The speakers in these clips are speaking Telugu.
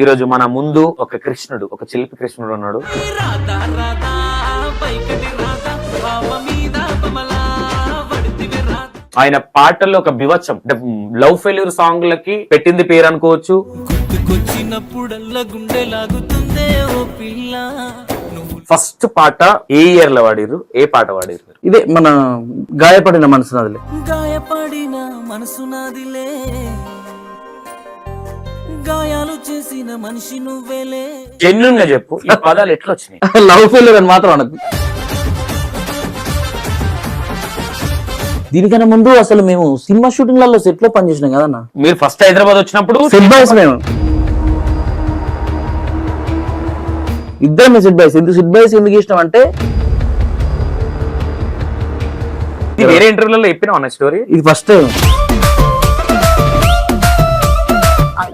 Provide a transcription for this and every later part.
ఈ రోజు మన ముందు ఒక కృష్ణుడు, ఒక చిలిపి కృష్ణుడు ఉన్నాడు. ఆయన పాటల్లో ఒక బివచ్చం, అంటే లవ్ ఫెయిల్యూర్ సాంగ్లకి పెట్టింది పేరు అనుకోవచ్చు. ఫస్ట్ పాట ఏ ఇయర్ లో వాడిరు, ఏ పాట వాడిరు? ఇదే మన గాయపడిన మనసు నాదిలే. గాయపడిన మనసు నాదిలే, గాయాలు చేసిన మనిషి నువ్వేలే. జెన్యూన్ గా చెప్పు, ఈ పదాలు ఎట్లా వచ్చినాయి? లవ్ ఫెయిల్యూర్ అని మాత్రం అనదు. దీనికన్నా ముందు అసలు మేము సినిమా షూటింగ్లలో సెట్ లో పనిచేసినాం కదన్నా. మీరు ఫస్ట్ హైదరాబాద్ వచ్చినప్పుడు సెట్ బాయ్స్ మేము ఇద్దరం సెట్ బాయ్స్. ఎందుకు సెట్ బాయ్స్ ఎందుకు ఇష్టం అంటే, ఇది వేరే ఇంటర్వ్యూలలో చెప్పినా అన్న స్టోరీ. ఇది ఫస్ట్ టైం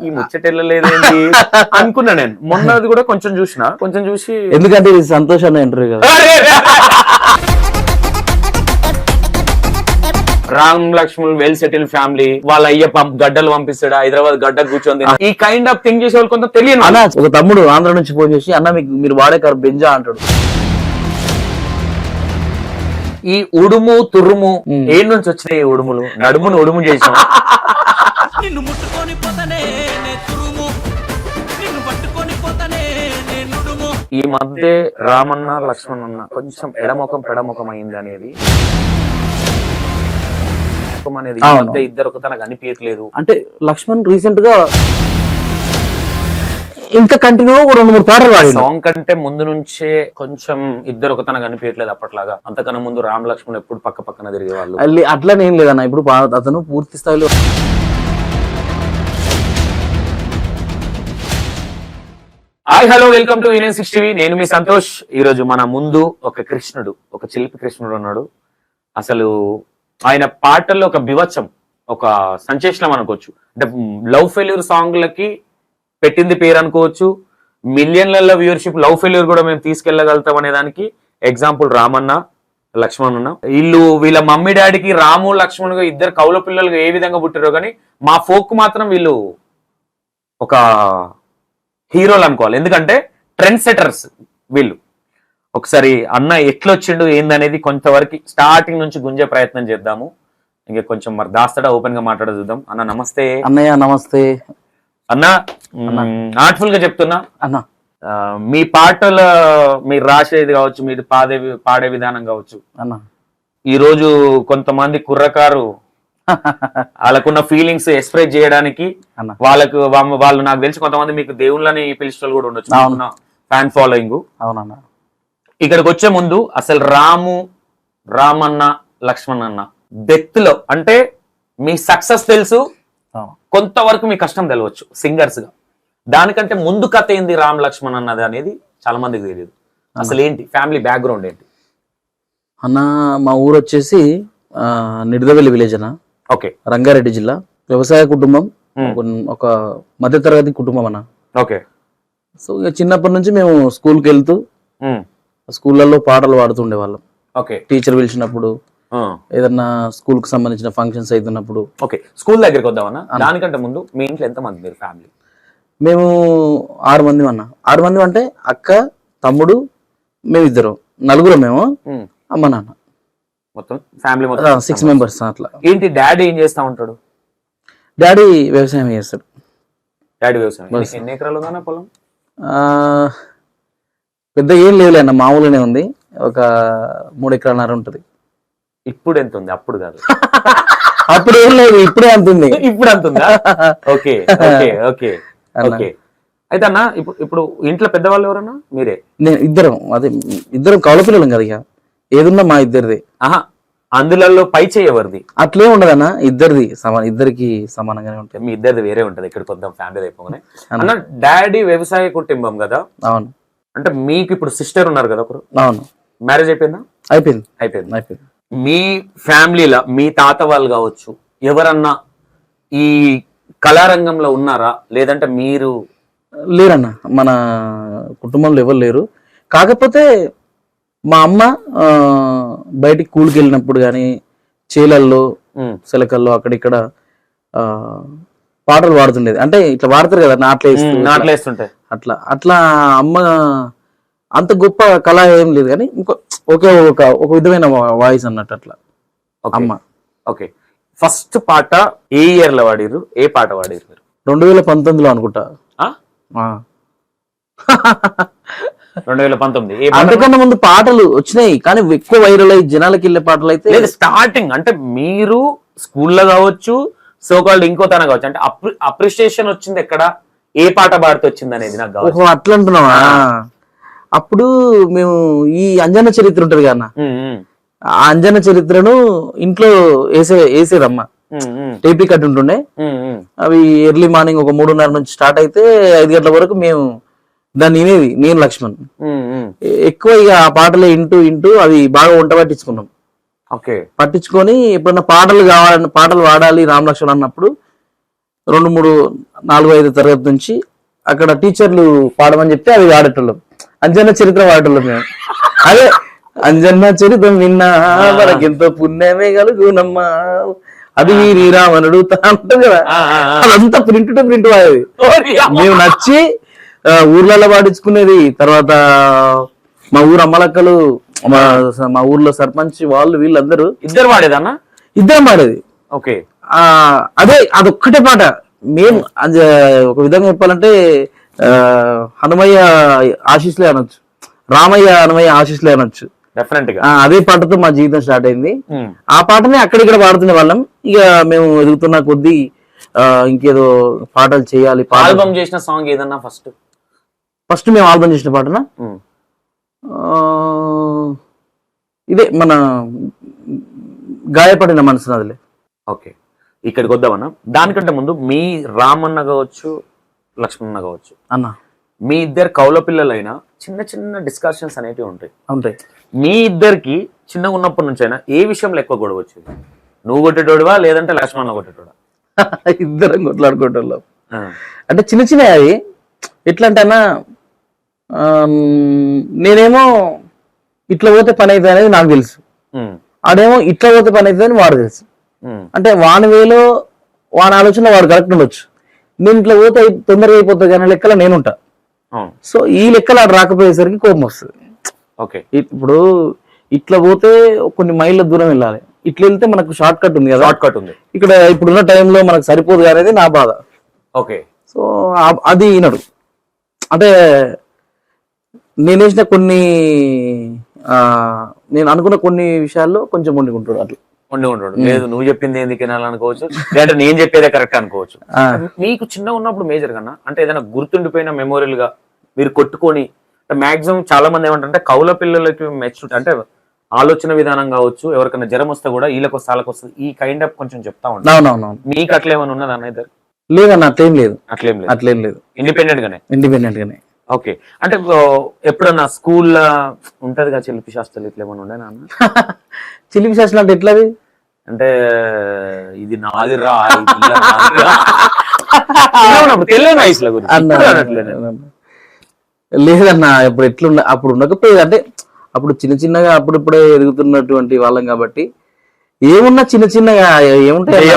ఈ ముచ్చటెళ్ళలేదేంటి అనుకున్నా నేను. మొన్నది కూడా కొంచెం చూసి ఎందుకంటే ఇది సంతోష్ అన్న ఇంటర్వ్యూ కదా. Ram Lakshman well settle family, వాళ్ళ అయ్య గడ్డలు పంపిస్తాడు, హైదరాబాద్ గడ్డ కూర్చొని ఈ కైండ్ ఆఫ్ థింగ్ చేసే వాళ్ళు కొంత తెలియదు. అన్న ఒక తమ్ముడు ఆంధ్ర నుంచి ఫోన్ చేసి, అన్న మీరు వాడే కారు బెంజా అంటాడు. ఈ ఉడుము తురుము ఏ నుంచి వచ్చినాయి? ఉడుములు నడుమును ఉడుము చేసాం. నిన్ను ముట్టుకొని పోతానే నే తురుము, నిన్ను పట్టుకొని పోతానే నే నుడుము. ఈ మధ్య రామన్న లక్ష్మణ్ కొంచెం పెడముఖం అయింది అనేది ఈ మధ్య ఇద్దరు తనకు అనిపించట్లేదు. అంటే లక్ష్మణ్ రీసెంట్ గా ఇంకా కంటిన్యూ 2-3 పాటలు వాడి. సాంగ్ కంటే ముందు నుంచే కొంచెం ఇద్దరు తనకు అనిపించట్లేదు అప్పట్లాగా. అంతకన్నా ముందు రామ్ లక్ష్మణ్ ఎప్పుడు పక్కన తిరిగే వాళ్ళు. అట్లనేం లేదన్న, ఇప్పుడు అతను పూర్తి స్థాయిలో. Hi hello, welcome to union 6 TV. నేను మీ సంతోష్. ఈ రోజు మన ముందు ఒక కృష్ణుడు, ఒక చిలిపి కృష్ణుడు ఉన్నాడు. అసలు ఆయన పాటల్లో ఒక బివచ్చం, ఒక సంచేషణం అనుకోవచ్చు. అంటే లవ్ ఫెయిల్యూర్ సాంగ్లకి పెట్టింది పేరు అనుకోవచ్చు. మిలియన్లలో వ్యూవర్షిప్ లవ్ ఫెయిల్యూర్ కూడా మేము తీసుకెళ్లగలుగుతాం అనే దానికి ఎగ్జాంపుల్ రామన్న, లక్ష్మణ్ అన్న. వీళ్ళ మమ్మీ డాడీకి రాము లక్ష్మణ్ ఇద్దరు కౌల పిల్లలుగా ఏ విధంగా పుట్టారో కానీ మా ఫోక్ మాత్రం వీళ్ళు ఒక హీరోలు అనుకోవాలి. ఎందుకంటే ట్రెండ్ సెటర్స్ వీళ్ళు. ఒకసారి అన్న ఎట్లొచ్చిండు ఏందనేది కొంతవరకు స్టార్టింగ్ నుంచి గుంజే ప్రయత్నం చేద్దాము. ఇంకా కొంచెం మరి దాస్తాడా ఓపెన్ గా మాట్లాడ చూద్దాం. అన్న నమస్తే. అన్నయ్య నమస్తే. అన్న ఆర్ట్ఫుల్ గా చెప్తున్నా అన్న, మీ పాటల మీరు రాసేది కావచ్చు, మీరు పాడే విధానం కావచ్చు అన్న, ఈ రోజు కొంతమంది కుర్రకారు వాళ్ళకున్న ఫీలింగ్స్ ఎక్స్ప్రెస్ చేయడానికి వాళ్ళు నాకు తెలిసి కొంతమంది మీకు దేవుళ్ళని పిలిచిన కూడా ఉండొచ్చు, ఫ్యాన్ ఫాలోయింగ్. అవునన్నా. ఇక్కడికి వచ్చే ముందు అసలు రామన్న లక్ష్మణ్ అన్న డెత్ లో అంటే మీ సక్సెస్ తెలుసు, కొంతవరకు మీ కష్టం తెలియవచ్చు సింగర్స్ గా. దానికంటే ముందు కథ ఏంది రామ్ లక్ష్మణ్ అన్నది అనేది చాలా మందికి తెలియదు. అసలు ఏంటి ఫ్యామిలీ బ్యాక్గ్రౌండ్ ఏంటి? అన్న మా ఊరు వచ్చేసి నిడదవెల్లి విలేజ్ అన్న. ఓకే. రంగారెడ్డి జిల్లా. వ్యవసాయ కుటుంబం, ఒక మధ్యతరగతి కుటుంబం అన్న. ఓకే. సో ఇక చిన్నప్పటి నుంచి మేము స్కూల్కి వెళ్తూ స్కూళ్ళల్లో పాటలు పాడుతుండే వాళ్ళం. ఓకే. టీచర్ పిలిచినప్పుడు, ఏదన్నా స్కూల్ కు సంబంధించిన ఫంక్షన్స్ అవుతున్నప్పుడు. ఓకే. స్కూల్ దగ్గరికి వద్దామన్నా. దానికంటే ముందు మీ ఇంట్లో ఎంత మంది మీరు ఫ్యామిలీ? మేము 6 మంది అన్న. 6 మంది అంటే అక్క, తమ్ముడు, మేమిద్దరం, 4 మేము, అమ్మ నాన్న, మొత్తం ఫ్యామిలీ మొత్తం 6 మెంబర్స్ అట్లా. ఏంటి డాడీ ఏం చేస్తా ఉంటాడు? డాడీ వ్యవసాయం చేస్తాడు. డాడీ వ్యవసాయం. ఎన్ని ఎకరాలు ఉందన్న పొలం? పెద్ద ఏం లేదులే అన్న, మామూలుగానే ఉంది. ఒక 3 ఎకరాలన్నర ఉంటుంది. ఇప్పుడు ఎంత ఉంది? అప్పుడు కాదు. అప్పుడు ఏం లేదు, ఇప్పుడే అంతుంది. ఇప్పుడు అంతుందా? Okay okay okay okay. అయితే అన్న ఇప్పుడు ఇంట్లో పెద్దవాళ్ళు ఎవరన్నా? మీరే? నేను ఇద్దరం కౌల పిల్లలం కదా. ఇక ఏదున్నా మా ఇద్దరిది. ఆహా, అందులో పై చేయవరిది అట్లే ఉండదన్న, ఇద్దరికి సమానంగానే ఉంటాయి. మీ ఇద్దరిది వేరే ఉంటది. ఇక్కడికి వద్దాం ఫ్యామిలీ అయిపోగానే. అన్న డాడీ వ్యవసాయ కుటుంబం కదా. అవును. అంటే మీకు ఇప్పుడు సిస్టర్ ఉన్నారు కదా ఒకరు? అవును. మ్యారేజ్ అయిపోయిందా? అయిపోయింది. మీ ఫ్యామిలీలో మీ తాత వాళ్ళు కావచ్చు ఎవరన్నా ఈ కళారంగంలో ఉన్నారా? లేదంటే మీరు? లేరన్న, మన కుటుంబంలో ఎవరు లేరు. కాకపోతే మా అమ్మ బయటికి కూలికి వెళ్ళినప్పుడు కానీ, చేలల్లో, సెలకల్లో అక్కడిక్కడ పాటలు పాడుతుండేది. అంటే ఇట్లా పాడతారు కదా నాట్లేస్తూ నాట్లేస్తుంటాయి. అట్లా అట్లా అమ్మ అంత గొప్ప కళ ఏం లేదు కానీ ఇంకో ఒకే ఒక విధమైన వాయిస్ అన్నట్టు అట్లా అమ్మ. ఓకే, ఫస్ట్ పాట ఏ ఇయర్ లో వాడిరు? ఏ పాట వాడిరు మీరు? 2019లో అనుకుంటా. ఆ. 2019. ఏ పాట? అంతకన్నా ముందు పాటలు వచ్చినాయి కానీ ఎక్కువ వైరల్ అయ్యి జనాలకి వెళ్ళే పాటలు అయితే లేదు, స్టార్టింగ్ అంటే మీరు స్కూల్లో కావచ్చు, సో కాల్డ్ ఇంకో తన కావచ్చు, అంటే అప్రిషియేషన్ వచ్చింది ఎక్కడ, ఏ పాట పాడితే వచ్చింది అనేది నాకు కావాలి. ఓహో అట్లా అంటున్నావా? అప్పుడు మేము ఈ అంజన చరిత్ర ఉంటది కదా అన్న, ఆ అంజన చరిత్రను ఇంట్లో వేసేదమ్మా. టేపీ కట్ ఉంటుండే, అవి ఎర్లీ మార్నింగ్ ఒక 3:30 నుంచి స్టార్ట్ అయితే 5 గంటల వరకు మేము దాన్ని వినేది, నేను లక్ష్మణ్. ఎక్కువ ఇక ఆ పాటలే ఇంటూ అవి బాగా వంట పట్టించుకున్నాం. ఓకే, పట్టించుకొని ఎప్పుడన్నా పాటలు కావాలని, పాటలు వాడాలి రామ్ లక్ష్మణ్ అన్నప్పుడు 2, 3, 4, 5 తరగతి నుంచి అక్కడ టీచర్లు పాడమని చెప్తే అవి వాడేటోళ్ళం. అంజన్న చరిత్ర వాడేటోళ్ళం మేము. అదే అంజన్న చరిత్ర విన్నా మనకెంతో పుణ్యమే కలుగునమ్మా, అది శ్రీరామనుడు అంటారు కదా, అదంతా ప్రింట్ టు ప్రింట్ వాడేది. మేము నచ్చి ఊర్లలో పాడించుకునేది. తర్వాత మా ఊరు అమ్మలక్కలు, మా ఊర్లో సర్పంచ్ వాళ్ళు వీళ్ళందరూ ఇద్దరు వాడేదన్నా? ఇద్దరం పాడేది. ఓకే, అదే అదొక్కటే పాట. మేము ఒక విధంగా చెప్పాలంటే హనుమయ్య ఆశీస్లే అనొచ్చు, రామయ్య హనుమయ్య ఆశీస్లే అనొచ్చు. డెఫినెట్ గా అదే పాటతో మా జీవితం స్టార్ట్ అయింది. ఆ పాటనే అక్కడిక్కడ పాడుతున్న వాళ్ళం. ఇక మేము ఎదుగుతున్న కొద్దీ ఇంకేదో పాటలు చేయాలి. ఆల్బమ్ చేసిన సాంగ్ ఏదన్నా? ఫస్ట్ మేము ఆల్బమ్ చేసిన పాటనా ఇదే మన గాయపడిన మనసు నదిలే. ఓకే, ఇక్కడికి వద్దామన్నా. దానికంటే ముందు మీ రామన్న కావచ్చు, లక్ష్మణ్ కావచ్చు అన్న, మీ ఇద్దరు కౌల పిల్లలైనా చిన్న చిన్న డిస్కషన్స్ అనేవి ఉంటాయి. మీ ఇద్దరికి చిన్నగా ఉన్నప్పటి నుంచి అయినా ఏ విషయంలో ఎక్కువ గొడవ వచ్చేది? నువ్వు కొట్టేటోడువా లేదంటే లక్ష్మణ్ కొట్టేటోడా? ఇద్దరం కొట్లాడుకోవటంలో అంటే చిన్న చిన్న అవి ఎట్లా అంటే అన్న, నేనేమో ఇట్లా పోతే పని అవుతుంది అనేది నాకు తెలుసు, ఆడేమో ఇట్లా పోతే పని అవుతుంది అని వాడు తెలుసు. అంటే వాని వేలో వాని ఆలోచన వాడు కరెక్ట్ ఉండొచ్చు, నేను ఇట్లా పోతే తొందరగా అయిపోతుంది కానీ లెక్కల నేనుంటా. సో ఈ లెక్కలు ఆడు రాకపోయేసరికి కోపం వస్తుంది. ఓకే, ఇప్పుడు ఇట్లా పోతే కొన్ని మైళ్ళ దూరం వెళ్ళాలి, ఇట్లా వెళ్తే మనకు షార్ట్ కట్ ఉంది కదా, షార్ట్ కట్ ఉంది ఇక్కడ ఇప్పుడున్న టైంలో మనకు సరిపోదు అనేది నా బాధ. ఓకే, సో అది ఈనడు అంటే నేను వేసిన కొన్ని నేను అనుకున్న కొన్ని విషయాల్లో కొంచెం వండుకుంటాడు అట్లా. ఉంటాడు లేదు నువ్వు చెప్పింది ఎందుకు వినాలనుకోవచ్చు, లేదంటే నేను చెప్పేదే కరెక్ట్ అనుకోవచ్చు. మీకు చిన్నగా ఉన్నప్పుడు మేజర్ కన్నా అంటే ఏదైనా గుర్తుండిపోయిన మెమోరియల్ గా మీరు కొట్టుకొని, మాక్సిమం చాలా మంది ఏమంటారంటే కౌల పిల్లలకి మెచ్యూరిటీ అంటే ఆలోచన విధానం కావచ్చు, ఎవరికైనా జ్వరం వస్తే కూడా వీళ్ళకి వస్తే వాళ్ళకి వస్తుంది, ఈ కైండ్ ఆఫ్ కొంచెం చెప్తా ఉంటాను. మీకు అట్లా ఏమైనా ఉన్నదా అన్న ఇద్దరు? లేదన్న అట్లేం లేదు. అట్లేం లేదు, ఇండిపెండెంట్ గానే. ఓకే, అంటే ఎప్పుడన్నా స్కూల్ ఉంటది కదా చిలిపి శాస్త్రాలు ఇట్లా ఏమైనా ఉండేనా అన్న? చిలిపి శాస్త్రం అంటే ఎట్లా? అంటే ఇది నాది రా తెలియని వయసులో లేదన్న, ఇప్పుడు ఎట్లున్నా అప్పుడు ఉండకపోయేది. అంటే అప్పుడు చిన్నగా అప్పుడిప్పుడే ఎదుగుతున్నటువంటి వాళ్ళం కాబట్టి ఏమున్నా చిన్నగా ఏముంటాయి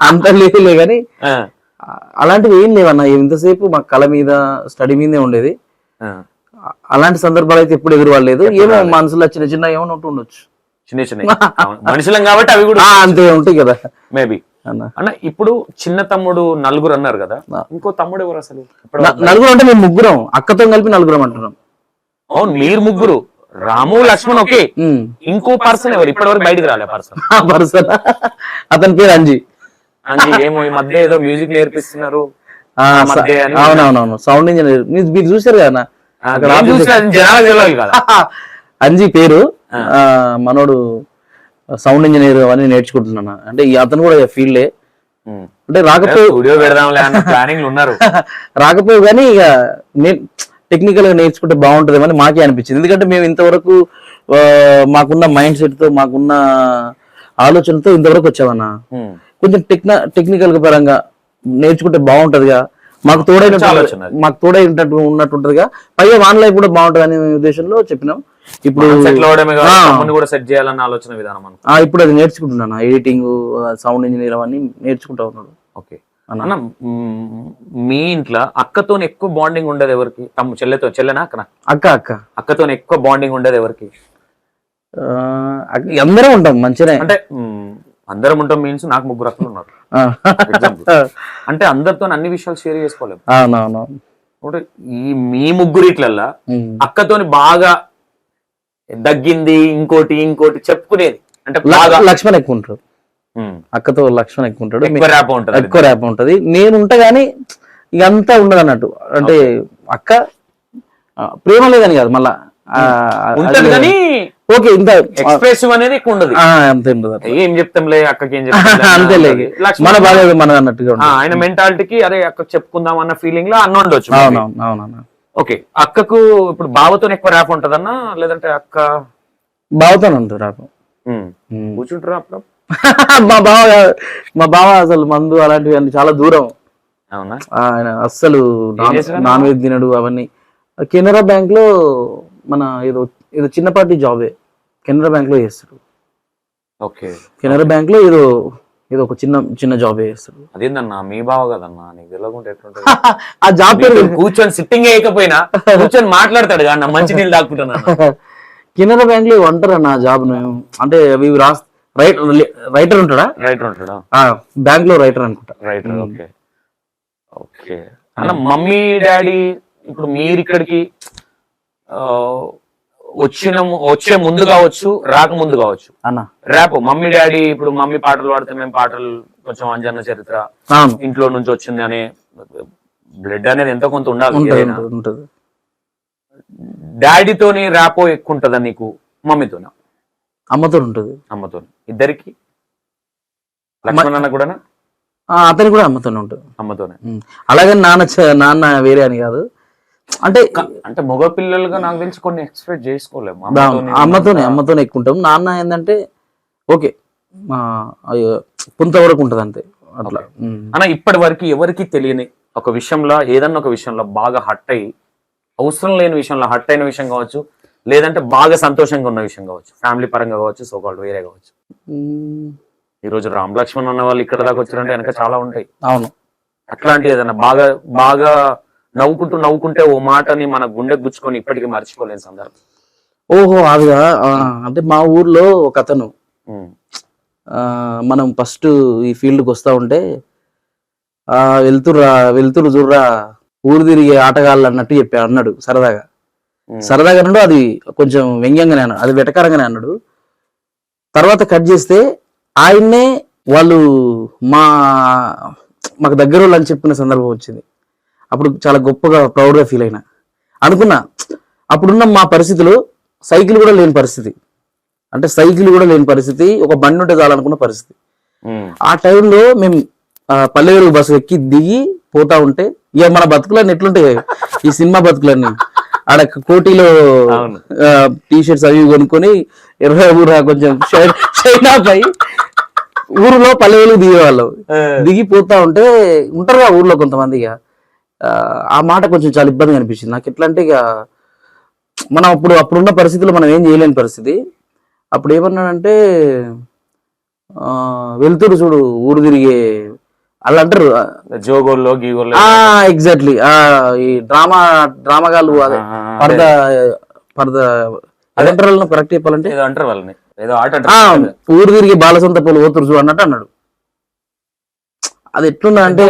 అంత లేదులే కానీ అలాంటివి ఏం లేవన్నా. ఎంతసేపు మా కళ మీద స్టడీ మీదే ఉండేది. అలాంటి సందర్భాలు అయితే ఎప్పుడు ఎదురువాలేదు. ఏమో మనసులో చిన్న ఏమైనా ఉండొచ్చు, చిన్న మనుషులం కాబట్టి అవి కూడా అంతే ఉంటాయి కదా మేబీ అన్న. ఇప్పుడు చిన్న తమ్ముడు నలుగురు అన్నారు కదా, ఇంకో తమ్ముడు ఎవరు అసలు? నలుగురు అంటే మేము ముగ్గురం, అక్కతో కలిపి నలుగురం అంటున్నాం. అవును, మీరు ముగ్గురు, రాము లక్ష్మణ్. ఓకే, ఇంకో పర్సన్ ఎవరు ఇప్పటి వరకు బయటకు రాలే? పర్సన్ అతని పేరు అంజీ. ఏమో ఈ మధ్య ఏదో మ్యూజిక్ నేర్పిస్తున్నారు. అవునవునవును, సౌండ్ ఇంజనీర్. మీరు చూసారు కదా అంజీ పేరు. మనోడు సౌండ్ ఇంజనీర్ అవన్నీ నేర్చుకుంటున్నా. అంటే అతను కూడా ఫీల్డే. అంటే రాకపోయి కానీ ఇక టెక్నికల్ గా నేర్చుకుంటే బాగుంటదేమని మాకే అనిపించింది. ఎందుకంటే మేము ఇంతవరకు మాకున్న మైండ్ సెట్ తో, మాకున్న ఆలోచనతో ఇంతవరకు వచ్చామన్నా. కొంచెం టెక్నికల్ పరంగా నేర్చుకుంటే బాగుంటదిగా, మాకు తోడై ఉన్నట్టుంటదిగా, పైగా వాన్ లైఫ్ కూడా బాగుంటది అనే ఉద్దేశంలో చెప్పినాం. ఇప్పుడు సెటిల్ అవడమే కాదు తమ్ముని కూడా సెట్ చేయాలన్న ఆలోచన విధానం అనుకో. ఇప్పుడు అది నేర్చుకుంటున్నాను, ఎడిటింగ్, సౌండ్ ఇంజనీర్ అవన్నీ నేర్చుకుంటా ఉన్నాడు. ఓకే అన్న, మీ ఇంట్లో అక్కతో ఎక్కువ బాండింగ్ ఉండదు ఎవరికి? చెల్లెనా అక్కన? అక్కతో ఎక్కువ బాండింగ్ ఉండదు ఎవరికి? అందరం ఉంటాం మంచిగా. అంటే అందరం ఉంటాం మీన్స్ నాకు 3 అక్కలు ఉన్నారు. అంటే అందరితో అన్ని విషయాలు షేర్ చేసుకోలేము. ఈ మీ 3 ఇట్లల్లా అక్కతోని బాగా దగ్గింది ఇంకోటి చెప్పుకునేది అంటే లక్ష్మణ్ ఎక్కువ ఉంటాడు. అక్కతో లక్ష్మణ్ ఎక్కువ ఉంటాడు, ఎక్కువ ర్యాప్ ఉంటది. నేను ఉంటా గానీ ఇక అంతా ఉండదు అన్నట్టు. అంటే అక్క ప్రేమ లేదని కాదు, మళ్ళా ఉంటది కానీ ఓకే ఇంత ఎక్స్ప్రెసివ్ అనేది ఎక్కువ ఉండదు. అంతే ఉండదు. ఏం చెప్తాంలే అక్కకి ఏం అంతేలే, మన బాగా మన అన్నట్టుగా ఆయన మెంటాలిటీకి అరే అక్కకి చెప్పుకుందాం అన్న ఫీలింగ్ లో అన్న ఉండొచ్చు. అవునవును. ఓకే, అక్కకు ఇప్పుడు బావతో ఎక్కువ ర్యాప్ ఉంటదన్నా, లేదంటే అక్క బావతో ఉంటుంది ర్యాప్? కూర్చుంటారా అప్పుడు? మా బావ అసలు మందు అలాంటివి అన్ని చాలా దూరం. అవునా? ఆయన అస్సలు నాన్ వెజ్ తినడు అవన్నీ. కెనరా బ్యాంక్ లో మన ఏదో చిన్నపాటి జాబే కెనరా బ్యాంక్ లో చేస్తాడు. ఓకే, కెనరా బ్యాంక్ లో ఏదో ఒక చిన్న జాబ్ చేస్తాడు. అదేందన్నా మీ బావ కదన్నా, నీకు తెలియకుండా ఎట్లుంటది? ఆ జాబ్ పేరు కూర్చొని సిట్టింగ్ వేయకపోయినా కూర్చొని మాట్లాడతాడు అన్న, మంచి నీళ్ళు తాకుంటున్నా. కెనరా బ్యాంక్ లో అంటారు అన్న జాబ్. అంటే అవి రైటర్ ఉంటాడా? బ్యాంక్ లో రైటర్ అనుకుంటా. రైటర్. ఓకే ఓకే అన్న, మమ్మీ డాడీ ఇప్పుడు మీరు ఇక్కడికి వచ్చే ముందు కావచ్చు, రాకముందు కావచ్చు అన్న ర్యాప్ మమ్మీ డాడీ ఇప్పుడు మమ్మీ పాటలు పాడితే మేము పాటలు కొంచెం అంజన్న చరిత్ర ఇంట్లో నుంచి వచ్చింది అనే బ్లడ్ అనేది ఎంతో కొంత ఉండాలి. డాడీతోని ర్యాపో ఎక్కువ ఉంటుందా నీకు, మమ్మీతోనా? అమ్మతో ఉంటుంది. అమ్మతో ఇద్దరికి? లక్ష్మణ్ అన్న కూడా? అతని కూడా అమ్మతోనే ఉంటుంది. అమ్మతోనే. అలాగే నాన్న వేరే అని కాదు. అంటే మగ పిల్లలుగా నాకు తెలిసి కొన్ని ఎక్స్పెక్ట్ చేసుకోలేము. అమ్మతోనే ఎక్కువ ఉంటాం. నాన్న ఏంటంటే ఓకే కొంతవరకు ఉంటది అంతే అట్లా. అన్న, ఇప్పటి వరకు ఎవరికి తెలియని ఒక విషయంలో, ఏదన్నా ఒక విషయంలో బాగా హట్ అయ్యి, అవసరం లేని విషయంలో హట్ అయిన విషయం కావచ్చు, లేదంటే బాగా సంతోషంగా ఉన్న విషయం కావచ్చు, ఫ్యామిలీ పరంగా కావచ్చు, సోకాల్డ్ వేరే కావచ్చు. ఈ రోజు రామ్ లక్ష్మణ్ అన్న వాళ్ళు ఇక్కడ దాకా వచ్చారంటే వెనక చాలా ఉంటాయి. అవును. అట్లాంటి ఏదన్నా బాగా నవ్వుకుంటే ఓ మాటని మన గుండె గుచ్చుకొని ఇప్పటికీ మర్చిపోలేని సందర్భం? ఓహో అదిగా, అంటే మా ఊర్లో ఒక అతను మనం ఫస్ట్ ఈ ఫీల్డ్కి వస్తా ఉంటే వెళ్తురు చూడరా ఊరు తిరిగే ఆటగాళ్ళు అన్నట్టు అన్నాడు సరదాగా అన్నాడు. అది కొంచెం వ్యంగ్యంగానే అన్నాడు, అది వెటకారంగానే అన్నాడు. తర్వాత కట్ చేస్తే ఆయన్నే వాళ్ళు మాకు దగ్గర వాళ్ళు అని చెప్పిన సందర్భం వచ్చింది. అప్పుడు చాలా గొప్పగా ప్రౌడ్గా ఫీల్ అయినా. అనుకున్నా అప్పుడున్న మా పరిస్థితులు సైకిల్ కూడా లేని పరిస్థితి, ఒక బండి ఉంటే చాలనుకున్న పరిస్థితి. ఆ టైంలో మేము పల్లెవేలు బస్సు ఎక్కి దిగి పోతా ఉంటే ఇక మన బతుకులన్నీ ఎట్లుంటాయి, ఈ సినిమా బతుకులన్నీ ఆడ కోటిలో టీషర్ట్స్ అవి కొనుక్కొని ఊరా కొంచెం షైన్ ఆఫ్ అయ్యి ఊరిలో పల్లెవేలు దిగేవాళ్ళం. దిగిపోతా ఉంటే ఉంటారుగా ఊర్లో కొంతమంది, ఇక ఆ మాట కొంచెం చాలా ఇబ్బందిగా అనిపించింది నాకు. ఎట్లా అంటే ఇక మనం అప్పుడున్న పరిస్థితుల్లో మనం ఏం చేయలేని పరిస్థితి. అప్పుడు ఏమన్నాడంటే వెళ్తురు చూడు ఊరు తిరిగే అలా అంటారు, జోగోల్లో గీగోల్లో. ఎగ్జాక్ట్లీ ఈ డ్రామాగాళ్ళు అదే అదంటారు కరెక్ట్ చెప్పాలంటే అంటారు వాళ్ళని, ఏదో ఆట ఊరు తిరిగి బాలసంత పూలు ఓతురు చూడు అన్నట్టు అన్నాడు. అది ఎట్లున్నా అంటే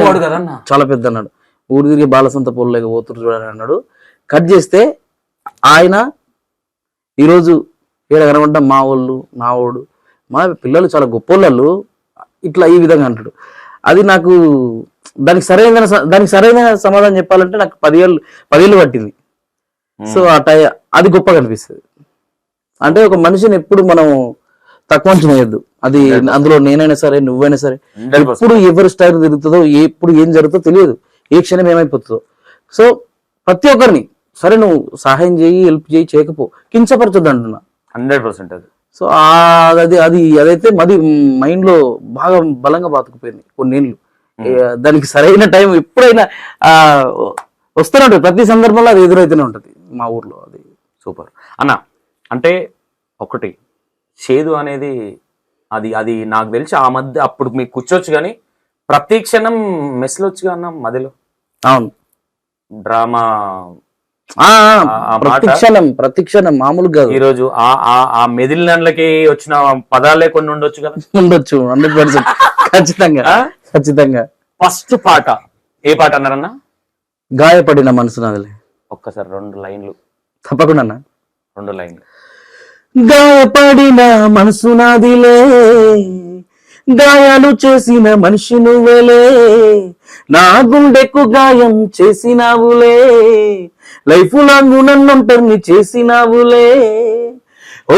చాలా పెద్ద అన్నాడు. ఊరు తిరిగి బాలసంత పూలు లేక ఓతురు చూడని అన్నాడు. కట్ చేస్తే ఆయన ఈరోజు ఏడ కనబడ్డా మా వాళ్ళు నా వాడు మా పిల్లలు చాలా గొప్పోళ్ళు ఇట్లా ఈ విధంగా అంటాడు. అది నాకు దానికి సరైన సమాధానం చెప్పాలంటే నాకు 10 ఏళ్ళు పట్టింది. సో అది గొప్పగా అనిపిస్తుంది. అంటే ఒక మనిషిని ఎప్పుడు మనం తక్కువ అంచనా వేయద్దు. అది అందులో నేనైనా సరే నువ్వైనా సరే, ఎప్పుడు ఎవరి స్టైల్ తిరుగుతుందో, ఎప్పుడు ఏం జరుగుతుందో తెలియదు, ఏ క్షణం ఏమైపోతుందో. సో ప్రతి ఒక్కరిని సరే నువ్వు సహాయం చేయి, హెల్ప్ చేయి, చేయకపో, కించపరచొద్దు అంటున్నా 100%. అది సో అదైతే మది మైండ్ లో బాగా బలంగా బాతుకుపోయింది కొన్నేళ్ళు. దానికి సరైన టైం ఎప్పుడైనా వస్తూనే ఉంటుంది, ప్రతి సందర్భంలో అది ఎదురైతేనే ఉంటది మా ఊర్లో. అది సూపర్ అన్న. అంటే ఒకటి చేదు అనేది అది అది నాకు తెలిసి ఆ మధ్య అప్పుడు మీకు కూర్చోవచ్చు కానీ ప్రతి క్షణం మెస్లో వచ్చి అన్నాం మధ్యలో అవును డ్రామా ప్రతిక్షణం మామూలు కాదు. ఈ రోజు ఆ మెదిలినండ్లకి వచ్చిన పదాలే కొన్ని ఉండొచ్చు కదా. ఉండొచ్చు 100%. ఖచ్చితంగా. ఫస్ట్ పాట ఏ పాట అన్నారన్నా? గాయపడిన మనసు నాదిలే. ఒక్కసారి 2 లైన్లు. తప్పకుండా అన్న. 2 లైన్లు. గాయపడిన మనసు నాదిలే, గాయాలు చేసిన మనిషి నువ్వేలే, నా గుండెకు గాయం చేసినావులే, లైఫ్ లాంగ్ నన్నుంటర్ని చేసినావులే,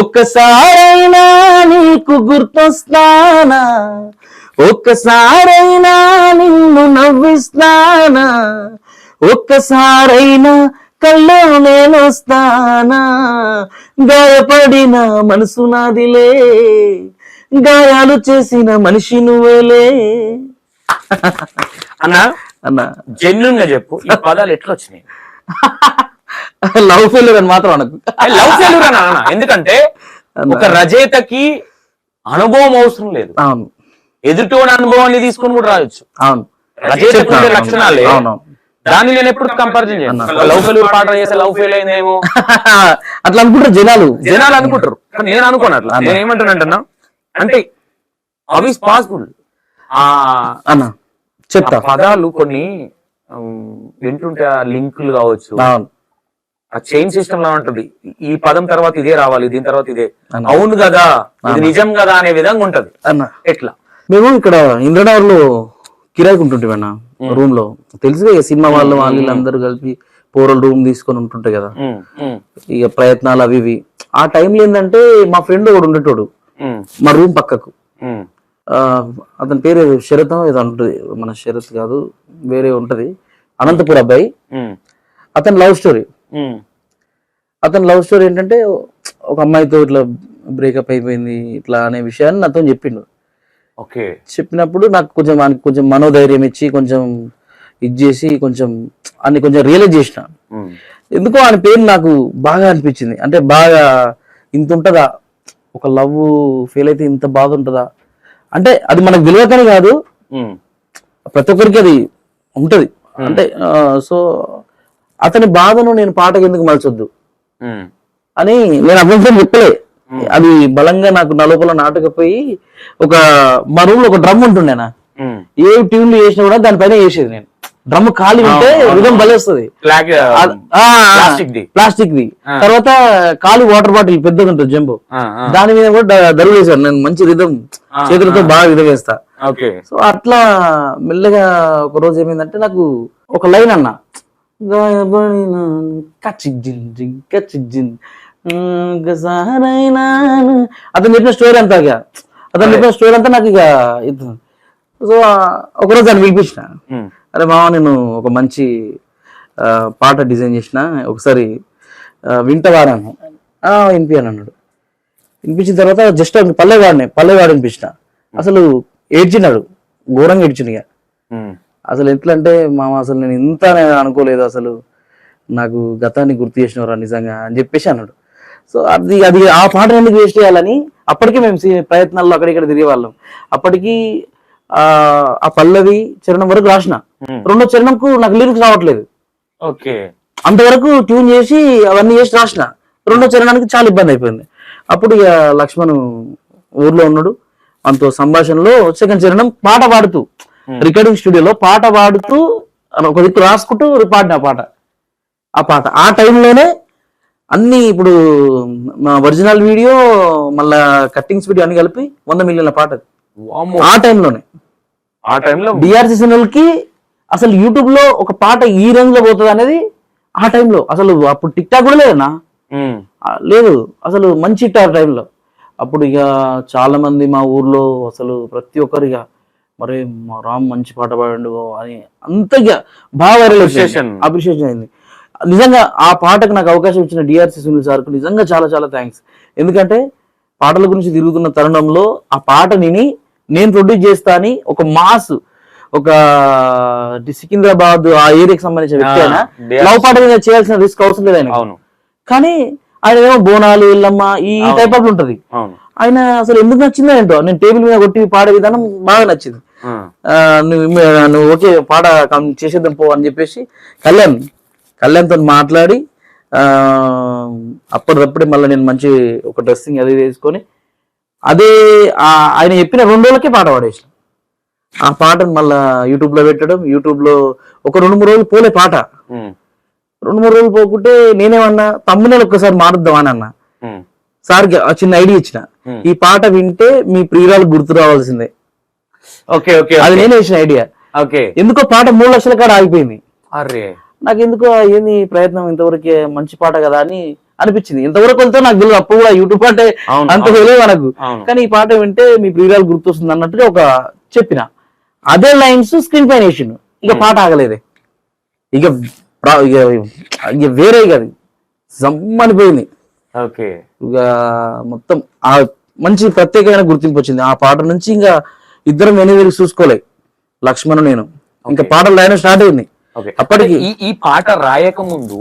ఒక్కసారైనా నీకు గుర్తొస్తానా, ఒక్కసారైనా నిన్ను నవ్విస్తానా, ఒక్కసారైనా కల్లో నేను వస్తానా, గాయపడిన మనసు నాదిలే, గాయాలు చేసిన మనిషి నువ్వేలే. అన్నా జెన్యున్ గా చెప్పు, ఈ పదాలు ఎట్లా వచ్చినాయి? లవ్ ఫెయిల్యూర్ అని మాత్రం అనకు. లవ్ ఫెయిల్యూర్ అన్న. ఎందుకంటే ఒక రచయితకి అనుభవం అవసరం లేదు, అవును, ఎదుటి అనుభవాన్ని తీసుకొని కూడా రాయొచ్చు. అవును, రచయితకు ఉండే లక్షణాలే. దాన్ని నేను ఎప్పుడు కంపారిజన్ చేయను. లవ్ ఫెయిల్యూర్ పాట చేస్తే లవ్ ఫెయిల్ అయిందేమో అట్లా అనుకుంటారు జనాలు అనుకుంటారు. నేను అనుకోను అట్లా. నేను ఏమంటానంటున్నా అంటే అవి పాసిబుల్. అన్న చెప్తా, పదాలు కొన్ని వింటుంటే ఆ లింకులు కావచ్చు, ఆ చైన్ సిస్టమ్ లా ఉంటది. ఈ పదం తర్వాత ఇదే రావాలి, దీని తర్వాత ఇదే, అవును కదా ఇది నిజం కదా అనే విధంగా ఉంటది. అన్న ఎట్లా మేము ఇక్కడ ఇంద్రనగర్ లో కిరాయికి ఉంటుంటాం అన్న, రూమ్ లో. తెలుసుగా సినిమా వాళ్ళు వాళ్ళందరూ కలిపి పోరల్ రూమ్ తీసుకొని ఉంటుంటాయి కదా, ఇక ప్రయత్నాలు అవి ఇవి. ఆ టైంలో ఏంటంటే మా ఫ్రెండ్ ఒకడు ఉండేటోడు మా రూమ్ పక్కకు. అతని పేరు శరత్ ఏదో ఉంటుంది, మన శరత్ కాదు వేరే ఉంటది, అనంతపూర్ అబ్బాయి. అతని లవ్ స్టోరీ ఏంటంటే ఒక అమ్మాయితో ఇట్లా బ్రేకప్ అయిపోయింది ఇట్లా అనే విషయాన్ని నాతో చెప్పిండు. చెప్పినప్పుడు నాకు కొంచెం మనోధైర్యం ఇచ్చి కొంచెం ఇది చేసి కొంచెం రియలైజ్ చేసిన. ఎందుకో ఆయన పేరు నాకు బాగా అనిపించింది. అంటే బాగా ఇంత ఉంటుందా, ఒక లవ్ ఫెయిల్ అయితే ఇంత బాధ ఉంటుందా అంటే అది మనకు తెలియకనే కాదు, ప్రతి ఒక్కరికి అది ఉంటది. అంటే సో అతని బాధను నేను పాటకు ఎందుకు మలచొద్దు అని నేను అభ్యంతరం చెప్పలే. అది బలంగా నాకు నలుగుల నాటకపోయి ఒక మా రూమ్ లో ఒక డ్రమ్ ఉంటుండేనా, ఏ ట్యూన్లు చేసినా కూడా దానిపైన వేసేది నేను. డ్రమ్ ఖాళీ ఉంటే విధం బలేస్తుంది, ప్లాస్టిక్ ది. తర్వాత ఖాళీ వాటర్ బాటిల్ పెద్దది ఉంటుంది జంబో, దాని మీద కూడా దరువు వేసాను నేను. మంచి రిధం చేతులతో బాగా రిధం వేస్తా. సో అట్లా మెల్లగా ఒక రోజు ఏమైందంటే నాకు ఒక లైన్ అన్నా, అతను చెప్పిన స్టోరీ అంతా నాకు ఇక. సో ఒకరోజు దాన్ని పిలిపించిన, అరే మామ నేను ఒక మంచి పాట డిజైన్ చేసిన, ఒకసారి వింటవారాను వినిపించాను అన్నాడు. వినిపించిన తర్వాత జస్ట్ పల్లెవాడు వినిపించిన. అసలు ఏడ్చినాడు, ఘోరంగా ఏడ్చిండు. ఇక అసలు ఎట్లా అంటే మామ అసలు నేను ఇంత అనుకోలేదు, అసలు నాకు గతాన్ని గుర్తు చేసినవరా నిజంగా అని చెప్పేసి అన్నాడు. సో అది ఆ పాటను ఎందుకు వేస్ట్ చేయాలని అప్పటికే మేము ప్రయత్నాల్లో అక్కడిక్కడ తిరిగే వాళ్ళం. అప్పటికి ఆ పల్లవి చరణం వరకు రాసిన, రెండో చరణంకు నాకు లిరిక్స్ రావట్లేదు. అంతవరకు ట్యూన్ చేసి అవన్నీ చేసి రాసిన, రెండో చరణానికి చాలా ఇబ్బంది అయిపోయింది. అప్పుడు ఇక లక్ష్మణ్ ఊర్లో ఉన్నాడు, అంతో సంభాషణలో సెకండ్ చరణం పాట పాడుతూ రికార్డింగ్ స్టూడియోలో పాట పాడుతూ ఒక దిక్కు రాసుకుంటూ పాడిన ఆ పాట ఆ టైంలోనే అన్ని ఇప్పుడు మా ఒరిజినల్ వీడియో మళ్ళా కట్టింగ్స్ వీడియో అన్ని కలిపి 100 మిలియన్ల పాట. ఆ టైంలోనే డిఆర్సి సినిమాలకి అసలు యూట్యూబ్ లో ఒక పాట ఈ రేంజ్ లో పోతుంది అనేది ఆ టైంలో. అసలు అప్పుడు టిక్ టాక్ కూడా లేదన్నా, లేదు అసలు మంచి హిట్ ఆ టైంలో. అప్పుడు ఇక చాలా మంది మా ఊర్లో అసలు ప్రతి ఒక్కరు ఇక మరి మా రామ్ మంచి పాట పాడండు అని అంతగా బాగా వైరల్ అప్రిషియేషన్ అయింది. నిజంగా ఆ పాటకు నాకు అవకాశం ఇచ్చిన డిఆర్సి సునీల్ సార్కు నిజంగా చాలా చాలా థ్యాంక్స్. ఎందుకంటే పాటల గురించి తిరుగుతున్న తరుణంలో ఆ పాటని నేను ప్రొడ్యూస్ చేస్తా అని ఒక మాస్, ఒక సికింద్రాబాద్ ఆ ఏరియాకి సంబంధించిన వ్యక్తి అయినా లవ్ పాట మీద చేయాల్సిన రిస్క్ అవసరం లేదు ఆయన. కానీ ఆయన ఏమో బోనాలు ఇల్లమ్మ ఈ టైప్ ఆఫ్ ఉంటది. అవును. ఆయన అసలు ఎందుకు నచ్చిందో ఏంటో, నేను టేబుల్ మీద కొట్టి పాడే విధానం బాగా నచ్చింది. నువ్వు ఓకే పాట చేసేద్దాం పో అని చెప్పేసి కళ్యాణ్తో మాట్లాడి అప్పటిదప్పుడే మళ్ళీ నేను మంచి ఒక డ్రెస్సింగ్ అది వేసుకొని అదే ఆయన చెప్పిన 2 రోజులకే పాట పాడేసిన. ఆ పాటను మళ్ళా యూట్యూబ్ లో పెట్టడం, యూట్యూబ్ లో ఒక 2-3 రోజులు పోలే పాట. 2-3 రోజులు పోకుంటే నేనేమన్నా తమ్ముని ఒక్కసారి మారుద్దాం అని అన్నా. సార్కి చిన్న ఐడియా ఇచ్చిన, ఈ పాట వింటే మీ ప్రియురాలు గుర్తు రావాల్సిందే. ఓకే ఓకే, అది నేను వేసిన ఐడియా. ఓకే, ఎందుకో పాట 3 లక్షల కాడ ఆగిపోయింది. అరే నాకు ఎందుకో ఏంది ప్రయత్నం ఇంతవరకే మంచి పాట కదా అని అనిపించింది. ఇంతవరకు వెళ్తే నాకు తెలియదు, అప్పుడు కూడా యూట్యూబ్ అంటే అంత తెలియదు మనకు. కానీ ఈ పాట వింటే మీ ప్రియురాలు గుర్తొస్తుంది అన్నట్టుగా ఒక చెప్పిన, అదే లైన్స్ స్క్రీన్ పైన వేసిండు. ఇక పాట ఆగలేదే, ఇక వేరే ఇక జమ్మనిపోయింది. ఓకే, ఇక మొత్తం ఆ మంచి ప్రత్యేకమైన గుర్తింపు వచ్చింది ఆ పాట నుంచి. ఇంకా ఇద్దరం వెనుదిరిగి చూసుకోలే, లక్ష్మణ్ నేను. ఇంకా పాటలు రాయడం స్టార్ట్ అయింది. అప్పటికి ఈ పాట రాయక ముందు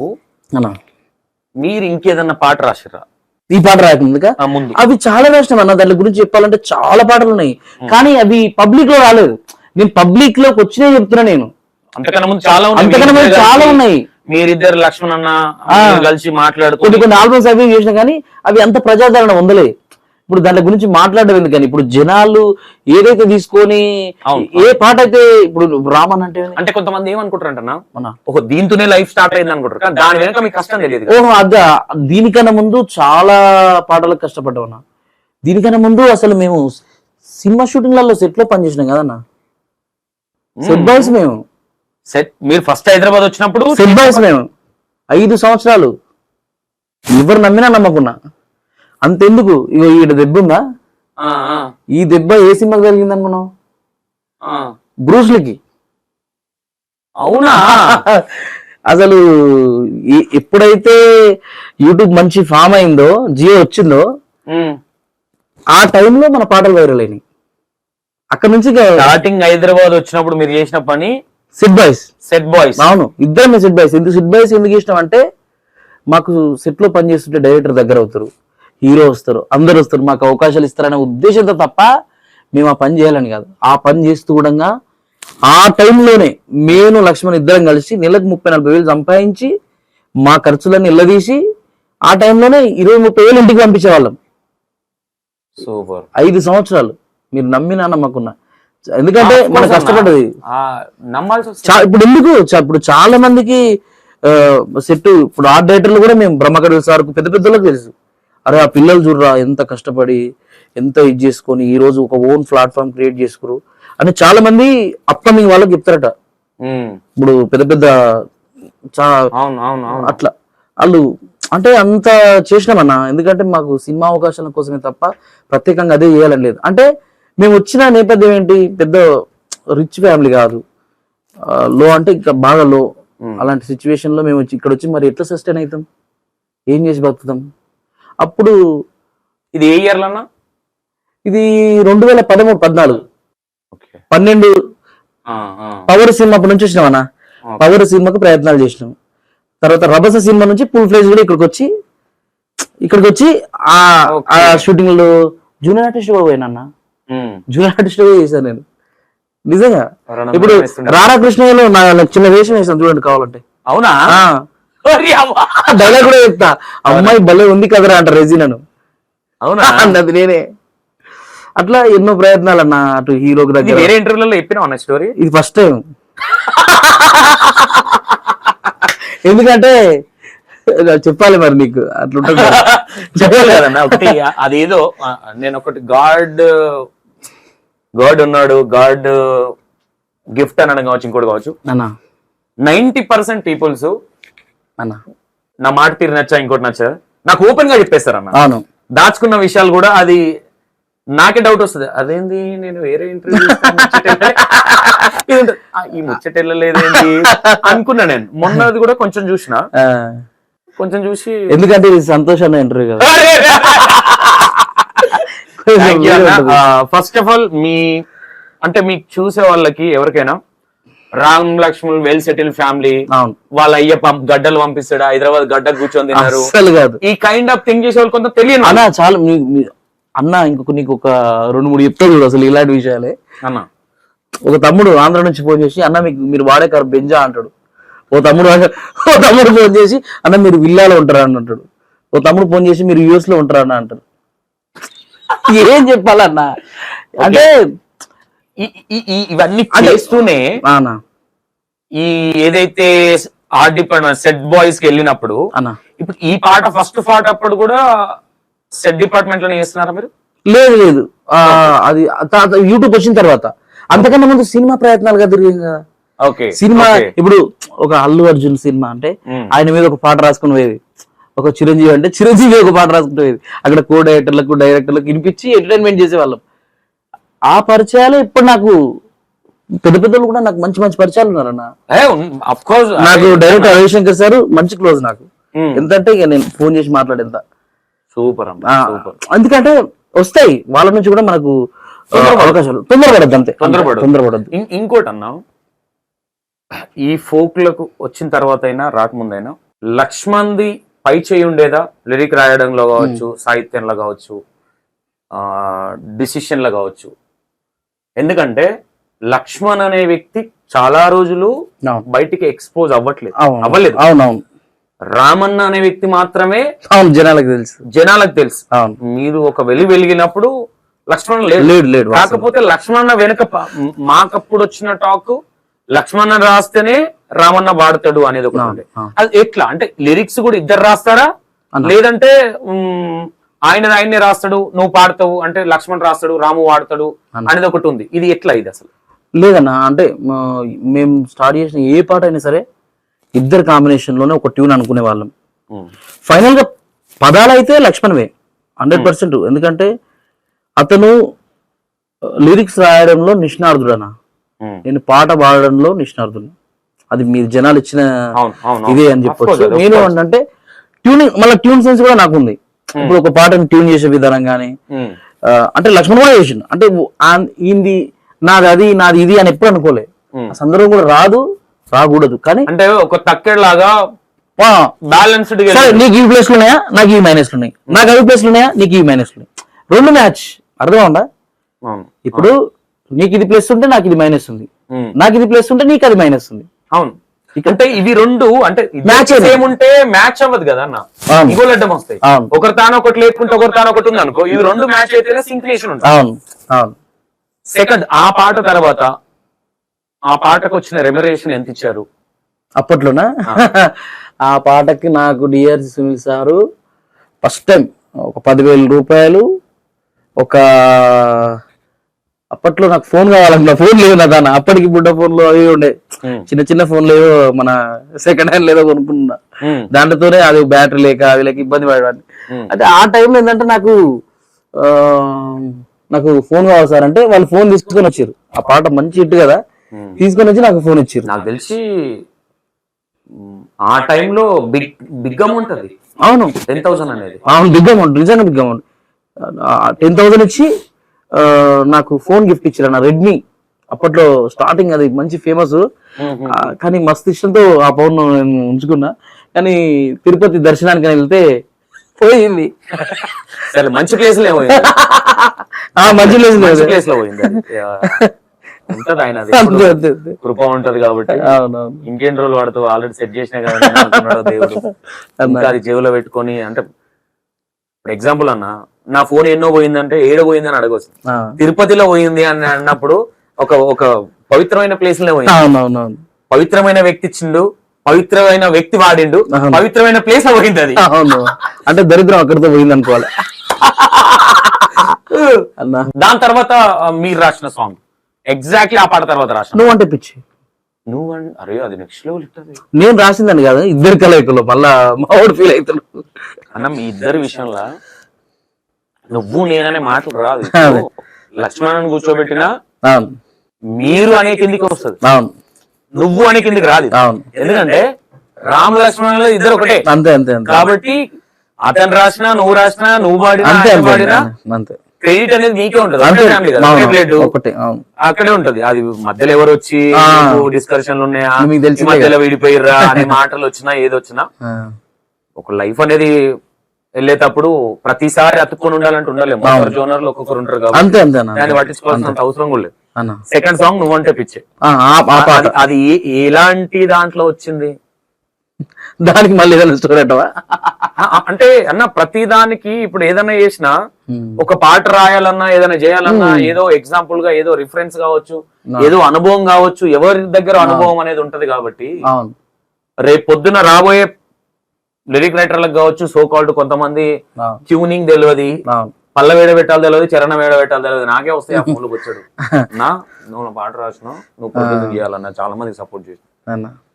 మీరు ఇంకేదన్నా పాట రాసిరా? ఈ పాట రాయకముందుగా ముందు అవి చాలా రాసినాం అన్న. దాని గురించి చెప్పాలంటే చాలా పాటలు ఉన్నాయి, కానీ అవి పబ్లిక్ లో రాలేదు. నేను పబ్లిక్ లోకి వచ్చినాయి చెప్తున్నా. నేను అంతకన్నా ముందు చాలా ఉన్నాయి. మీరిద్దరు లక్ష్మణ్ అన్న కలిసి మాట్లాడుకో కొన్ని ఆల్బమ్స్ అవి చేసినా, కానీ అవి అంత ప్రజాదరణ ఉండలే. ఇప్పుడు దాని గురించి మాట్లాడడం ఎందుకని, ఇప్పుడు జనాలు ఏదైతే తీసుకొని ఏ పాట అయితే ఇప్పుడు రామన్ అంటే కొంతమంది ఏమనుకుంటారంటన్నా, ఒక దీంతోనే లైఫ్ స్టార్ట్ అయింది అనుకుంటారు, కానీ దాని వెనక మీకు కష్టం తెలియదు. ఓహో అదా, దీనికన్నా ముందు చాలా పాటలకు కష్టపడ్డామన్నా. దీనికన్నా ముందు అసలు మేము సినిమా షూటింగ్లలో సెట్ లో పనిచేసినాం కదన్నా. సెట్ బాయ్స్ మేము. మీరు ఫస్ట్ హైదరాబాద్ వచ్చినప్పుడు సెట్ బాయ్స్ మేము 5 సంవత్సరాలు. ఎవరు నమ్మినా నమ్మకున్నా. అంతెందుకు, ఇగో ఈ దెబ్బ ఉందా, ఈ దెబ్బ ఏ సినిమాకి జరిగింది అనుకున్నావు? బ్రూస్లీకి. అవునా? అసలు ఎప్పుడైతే యూట్యూబ్ మంచి ఫామ్ అయిందో, జియో వచ్చిందో, ఆ టైంలో మన పాటలు వైరల్ అయినాయి. అక్కడ నుంచి స్టార్టింగ్ హైదరాబాద్ వచ్చినప్పుడు మీరు చేసిన పని సెట్ బాయ్స్. అవును, ఇద్దరమే సెట్ బాయ్స్. సెట్ బాయ్స్ ఎందుకు ఇష్టం అంటే, మాకు సెట్ లో పనిచేస్తుంటే డైరెక్టర్ దగ్గర అవుతారు, హీరో వస్తారు, అందరు వస్తారు, మాకు అవకాశాలు ఇస్తారనే ఉద్దేశంతో తప్ప మేము ఆ పని చేయాలని కాదు. ఆ పని చేస్తూ కూడా ఆ టైంలోనే నేను లక్ష్మణ్ ఇద్దరం కలిసి నెలకు 30-40 వేలు సంపాదించి మా ఖర్చులన్నీ ఇళ్ళదీసి ఆ టైంలోనే 20-30 వేలు ఇంటికి పంపించేవాళ్ళం. సూపర్. 5 సంవత్సరాలు. మీరు నమ్మినా నమ్మకున్నా, ఎందుకంటే మనం కష్టపడ్డది ఇప్పుడు ఎందుకు. ఇప్పుడు చాలా మందికి సెట్, ఇప్పుడు ఆర్ట్ డైరెక్టర్లు కూడా మేము బ్రహ్మకడి సార్ పెద్ద పెద్దలకు తెలుసు, అరే ఆ పిల్లలు చూడరా ఎంత కష్టపడి ఎంత ఇది చేసుకొని ఈ రోజు ఒక ఓన్ ప్లాట్ఫామ్ క్రియేట్ చేసుకురు అని చాలా మంది అప్కమింగ్ వాళ్ళకి చెప్తారట. ఇప్పుడు పెద్ద పెద్ద అట్లా వాళ్ళు అంటే అంత చేసినామన్నా. ఎందుకంటే మాకు సినిమా అవకాశాల కోసమే తప్ప ప్రత్యేకంగా అదే చేయాలని లేదు. అంటే మేము వచ్చిన నేపథ్యం ఏంటి, పెద్ద రిచ్ ఫ్యామిలీ కాదు, లో అంటే ఇంకా బాగా లో. అలాంటి సిచ్యువేషన్ లో మేము ఇక్కడ వచ్చి మరి ఎట్లా సస్టైన్ అవుతాం, ఏం చేసి బతుకుతాం? అప్పుడు ఇది ఏ ఇయర్ లోనా? ఇది 2013-14 12 పవర్ సినిమా అప్పటి నుంచి వచ్చినామన్నా. పవర్ సినిమాకు ప్రయత్నాలు చేసినాం. తర్వాత రభస సినిమా నుంచి ఫుల్ ఫ్లెజ్ కూడా ఇక్కడికి వచ్చి ఆ షూటింగ్ లో జూనియర్ ఆర్టిస్ట్ కూడా పోయినా. జూనియర్ ఆర్టిస్ట్ కూడా చేశాను నేను నిజంగా. ఇప్పుడు రాధాకృష్ణలో నా చిన్న వేషం వేసాను చూడండి కావాలంటే. అవునా? డైలాగ్ కూడా చెప్తా, అమ్మాయి భలే ఉంది కదరా అంట రెజీనాను. అవునా? అన్నది నేనే. అట్లా ఎన్నో ప్రయత్నాలు అన్న అటు హీరోకి దగ్గర. వేరే ఇంటర్వ్యూలలో చెప్పినా స్టోరీ, ఇది ఫస్ట్ టైం. ఎందుకంటే చెప్పాలి మరి నీకు అట్లుంటుంది. చెప్పాలి కదన్నా. ఒకటి అదేదో నేను ఒకటి గాడ్ ఉన్నాడు, గాడ్ గిఫ్ట్ అనడం కావచ్చు, ఇంకోటి కావచ్చు. 90% పీపుల్స్ నా మాట తీరు నచ్చా, ఇంకోటి నచ్చా, నాకు ఓపెన్ గా చెప్పేస్తారు అన్న. అవును, దాచుకున్న విషయాలు కూడా. అది నాకే డౌట్ వస్తుంది, అదేంది నేను వేరే ఇంటర్వ్యూ ఈ ముచ్చటెళ్ళలేదేంటి అనుకున్నా నేను. మొన్నది కూడా కొంచెం చూసిన, కొంచెం చూసి, ఎందుకంటే ఇది సంతోషాన్ని ఇంటర్వ్యూ కదా. ఫస్ట్ ఆఫ్ ఆల్ మీ అంటే మీకు చూసే వాళ్ళకి ఎవరికైనా Ram Lakshman well settle family, అవును వాళ్ళ అయ్య గడ్డలు పంపిస్తాడు, హైదరాబాద్ గడ్డ కూర్చొని తిన్నారు. అసలు కాదు ఈ కైండ్ ఆఫ్ థింక్ చేసే వాళ్ళు కొంత తెలియదు అన్న. చాలా అన్న ఇంకొక నీకు ఒక 2-3 చెప్తాడు చూడు అసలు ఇలాంటి విషయాలే. అన్న. ఒక తమ్ముడు ఆంధ్ర నుంచి ఫోన్ చేసి, అన్న మీకు మీరు వాడే కారు బెంజా అంటాడు. ఓ తమ్ముడు ఫోన్ చేసి, అన్న మీరు విల్లాలో ఉంటారా అని అంటాడు. ఓ తమ్ముడు ఫోన్ చేసి, మీరు యుఎస్ లో ఉంటారా అన్న అంటాడు. ఏం చెప్పాలన్నా అంటే ఇవన్నీ చేస్తూనే అన్నా ఈ ఏదైతే ఆర్ట్ డిపార్ట్మెంట్ సెట్ బాయ్స్ కి వెళ్ళినప్పుడు అన్న ఇప్పుడు ఈ పాట ఫస్ట్ పాట అప్పుడు కూడా సెట్ డిపార్ట్మెంట్ లోనే చేస్తున్నారా మీరు? లేదు లేదు, అది యూట్యూబ్ వచ్చిన తర్వాత. అంతకన్నా ముందు సినిమా ప్రయత్నాలుగా తిరిగి కదా. ఓకే సినిమా ఇప్పుడు ఒక అల్లు అర్జున్ సినిమా అంటే ఆయన మీద ఒక పాట రాసుకుని పోయేది, ఒక చిరంజీవి అంటే చిరంజీవి ఒక పాట రాసుకుని పోయేది. అక్కడ కో డైరెక్టర్లకు వినిపించి ఎంటర్టైన్మెంట్ చేసేవాళ్ళం. ఆ పరిచయాలు ఇప్పుడు నాకు పెద్ద పెద్దలు కూడా నాకు మంచి మంచి పరిచయాలు ఉన్నారన్న. నాకు డైరెక్టర్ రవిశంకర్ సార్ మంచి క్లోజ్ నాకు. ఎంతంటే ఇక నేను ఫోన్ చేసి మాట్లాడేంత సూపర్. ఎందుకంటే వస్తాయి వాళ్ళ నుంచి కూడా మనకు అవకాశాలు. తొందరపడద్దు అంతే, తొందరపడద్దు. ఇంకోటి అన్నా, ఈ ఫోక్లకు వచ్చిన తర్వాత అయినా రాకముందైనా లక్ష్మణ్ది పై చేయి ఉండేదా? లిరిక్ రాయడంలో కావచ్చు, సాహిత్యంలో కావచ్చు, డిసిషన్ లో కావచ్చు. ఎందుకంటే లక్ష్మణ్ అనే వ్యక్తి చాలా రోజులు బయటికి ఎక్స్పోజ్ అవ్వలేదు. అవునవును. రామన్న అనే వ్యక్తి మాత్రమే జనాలకు తెలుసు. మీరు ఒక వెలిగినప్పుడు లక్ష్మణ్ లేడు. కాకపోతే లక్ష్మణ వెనుక మాకప్పుడు వచ్చిన టాక్ లక్ష్మణ రాస్తేనే రామన్న వాడతాడు అనేది ఒకటి ఉండే. అది ఎట్లా అంటే లిరిక్స్ కూడా ఇద్దరు రాస్తారా, లేదంటే ఆయనే రాస్తాడు నువ్వు పాడతావు అంటే లక్ష్మణ్ రాస్తాడు రాము వాడతాడు అనేది ఒకటి ఉంది. ఇది ఎట్లా ఇది అసలు? లేదన్నా, అంటే మేము స్టార్ట్ చేసిన ఏ పాట అయినా సరే ఇద్దరు కాంబినేషన్ లోనే ఒక ట్యూన్ అనుకునే వాళ్ళం. ఫైనల్ గా పదాలు అయితే లక్ష్మణ్వే 100%. ఎందుకంటే అతను లిరిక్స్ రాయడంలో నిష్ణార్థుడు అన్న, నేను పాట పాడడంలో నిష్ణార్థుడు. అది మీరు జనాలు ఇచ్చిన ఇదే అని చెప్పొచ్చు. నేను అంటే ట్యూనింగ్ మళ్ళీ ట్యూన్ సెన్స్ కూడా నాకు ఉంది. ఇప్పుడు ఒక పాటను ట్యూన్ చేసే విధానం గానీ అంటే లక్ష్మణ్ కూడా చేసిండు. అంటే ఈంది నాది ఇది అని ఎప్పుడు అనుకోలే. సందర్భం కూడా రాకూడదు. కానీ అంటే ఒక తక్కెడలాగా బ్యాలెన్స్డ్. నీకు ఈ ప్లేస్లు ఉన్నాయా, నాకు ఈ మైనస్లు ఉన్నాయి, నాకు అవి ప్లేస్లు ఉన్నాయా, నీకు ఈ మైనస్లు ఉన్నాయి. రెండు మ్యాచ్ అర్థం ఉందా? ఇప్పుడు నీకు ఇది ప్లేస్ ఉంటే నాకు ఇది మైనస్ ఉంది, నాకు ఇది ప్లేస్ ఉంటే నీకు అది మైనస్ ఉంది. అవును. అంటే ఇవి రెండు అంటే మ్యాచ్ ఏముంటే మ్యాచ్ అవ్వదు కదా అన్న, ఇంకోలు అడ్డం వస్తాయి. ఒకరు తాను ఒకటి లేకుంటే ఒకరు తాను ఒకటి ఉంది అనుకో, ఇవి రెండు మ్యాచ్ అయితేనే సింక్లేషన్ ఉంటుంది. సెకండ్ ఆ పాట తర్వాత ఆ పాటకు వచ్చిన రెమ్యునరేషన్ ఎంత ఇచ్చారు అప్పట్లోనా? ఆ పాటకి నాకు DRC Sunil sir first time ఒక 10,000 రూపాయలు. ఒక అప్పట్లో నాకు ఫోన్ కావాలన్నా ఫోన్ లేవు నా దాన్ని. అప్పటికి బుడ్డ ఫోన్లు అవి ఉండే, చిన్న ఫోన్లు ఏవో మన సెకండ్ హ్యాండ్ లేదో కొనుక్కున్నా. దాంట్లోనే అది బ్యాటరీ లేక అవి లేక ఇబ్బంది పడేవాడిని. అంటే ఆ టైంలో ఏంటంటే నాకు ఫోన్ కావాలి సార్ అంటే వాళ్ళు ఫోన్ తీసుకొని వచ్చారు. ఆ పాట మంచి హిట్ కదా, తీసుకొని వచ్చి నాకు ఫోన్ ఇచ్చారు. నాకు తెలిసి ఆ టైంలో బిగ్ అమౌంట్ అది. అవును, 10,000 అనేది. అవును, బిగ్ అమౌంట్, నిజంగా బిగ్ అమౌంట్. 10,000 ఇచ్చి నాకు ఫోన్ గిఫ్ట్ ఇచ్చారు అన్న, రెడ్మీ. అప్పట్లో స్టార్టింగ్ అది మంచి ఫేమస్. కానీ మస్తు ఇష్టంతో ఆ ఫోన్ నేను ఉంచుకున్నా. కానీ తిరుపతి దర్శనానికి వెళ్తే పోయింది. మంచి ప్లేస్ లో మంచి ప్లేస్ లో పోయింది. ఉంటది ఆయన కృప ఉంటది కాబట్టి. ఇంకేం రోజులు వాడుతూ ఆల్రెడీ సెట్ చేసినా కదా దేవుడు. ఇంకా అది జేబులో పెట్టుకొని అంటే ఇప్పుడు ఎగ్జాంపుల్ అన్న, నా ఫోన్ ఎన్నో పోయిందంటే ఏడో పోయిందని అడగవచ్చు. తిరుపతిలో పోయింది అని అన్నప్పుడు ఒక పవిత్రమైన ప్లేస్ లో పోయింది. పవిత్రమైన వ్యక్తి ఇచ్చిండు, పవిత్రమైన వ్యక్తి వాడిండు, పవిత్రమైన ప్లేస్ లో పోయింది అది. అంటే దరిద్రం అక్కడితో పోయింది అనుకోవాలి. దాని తర్వాత మీరు రాసిన సాంగ్ ఎగ్జాక్ట్లీ ఆ పాట తర్వాత రాసిన నువ్వు అంటే పిచ్చి. అరే అది నెక్స్ట్ లెవెల్ ఇస్తుంది. నేను రాసిందని కాదు, ఇద్దరు కలయికలు మళ్ళా మావాడు ఫీల్ అవుతాడు అన్న. మీ ఇద్దరి విషయంలో నువ్వు నేననే మాటలు రాదు. లక్ష్మణ్ కూర్చోబెట్టినా మీరు అనే కిందికి వస్తుంది, నువ్వు అనే కిందికి రాదు. ఎందుకంటే రామ లక్ష్మణులు ఇద్దరు ఒకటే. అంతే అంతే. కాబట్టి అతను రాసినా నువ్వు రాసినా నువ్వు పాడినా అంతే. క్రెడిట్ అనేది మీకే ఉంటుంది. అంతే. ఒకటే family కదా, అవును, ఒకే plate. ఒకటే, అవును. అక్కడే ఉంటది. అది మధ్యలో ఎవరు వచ్చి డిస్కషన్లు ఉన్నాయా, మీకు తెలిసిందే మధ్యలో విడిపోయిర్రా అనే మాటలు వచ్చినా ఏది వచ్చినా, ఒక లైఫ్ అనేది వెళ్ళేటప్పుడు ప్రతిసారి అతుక్కొని ఉండాలంటే ఉండలేము. ఒక్కొక్క జోనర్ లో ఒక్కొక్కరు ఉంటారు కాబట్టి అంతే అంతేనా దాన్ని పట్టించుకోవాల్సినంత అవసరం కూడా లేదు. అన్న. సెకండ్ సాంగ్ నువ్వంటే పిచ్చే, అది ఎలాంటి దాంట్లో వచ్చింది? దానికి మళ్ళీ ఏదైనా స్టోరీ అంటావా? అంటే అన్న ప్రతి దానికి ఇప్పుడు ఏదైనా చేసినా ఒక పాట రాయాలన్నా ఏదైనా చేయాలన్నా ఏదో ఎగ్జాంపుల్ గా ఏదో రిఫరెన్స్ కావచ్చు, ఏదో అనుభవం కావచ్చు, ఎవరి దగ్గర అనుభవం అనేది ఉంటది కాబట్టి అవును. రేపు పొద్దున రాబోయే లిరిక్ రైటర్లకు కావచ్చు, సో కాల్డ్ కొంతమంది ట్యూనింగ్ తెలియదు, పల్ల వేడ పెట్టాలి తెలియదు, చరణ వేడ పెట్టాలి తెలియదు, నాకే వస్తాయి ఆ ఫోన్లకు వచ్చాడు నా నువ్వు పాట రాసినావు, నువ్వు పొద్దున్న చేయాలన్నా చాలా మంది సపోర్ట్ చేసి.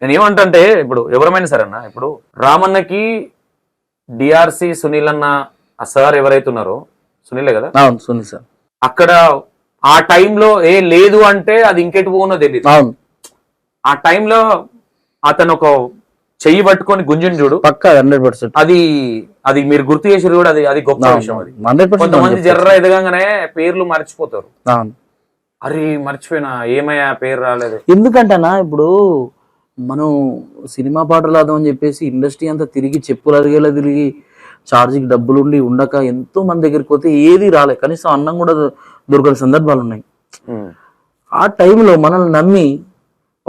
నేను ఏమంటే ఇప్పుడు ఎవరమైనా సరే అన్న, ఇప్పుడు రామన్నకి డిఆర్సి సునీల్ అన్న ఆ సార్ ఎవరైతే ఉన్నారో, సునీలే కదా, అవును సునీల్ సార్, అక్కడ ఆ టైంలో లేదు అంటే అది ఇంకెటు పోనో తెలియదు. అవును. ఆ టైంలో అతను ఒక చెయ్యి పట్టుకొని గుంజుని చూడు, పక్కా 100%. అది మీరు గుర్తు చేసారు కూడా, అది గొప్ప విషయం. అది 100% కొంతమంది జర్ర ఎదగానే పేర్లు మర్చిపోతారు. అవును. అరే మర్చిపోయినా, ఏమయ్యా పేరు రాలేదు. ఎందుకంటేనా ఇప్పుడు మనం సినిమా పాటలు రాదామని చెప్పేసి ఇండస్ట్రీ అంతా తిరిగి చెప్పులు అరిగేలా తిరిగి ఛార్జీకి డబ్బులు ఉండి ఉండక ఎంతో మంది దగ్గరికి పోతే ఏది రాలే, కనీసం అన్నం కూడా దొరకని సందర్భాలు ఉన్నాయి. ఆ టైంలో మనల్ని నమ్మి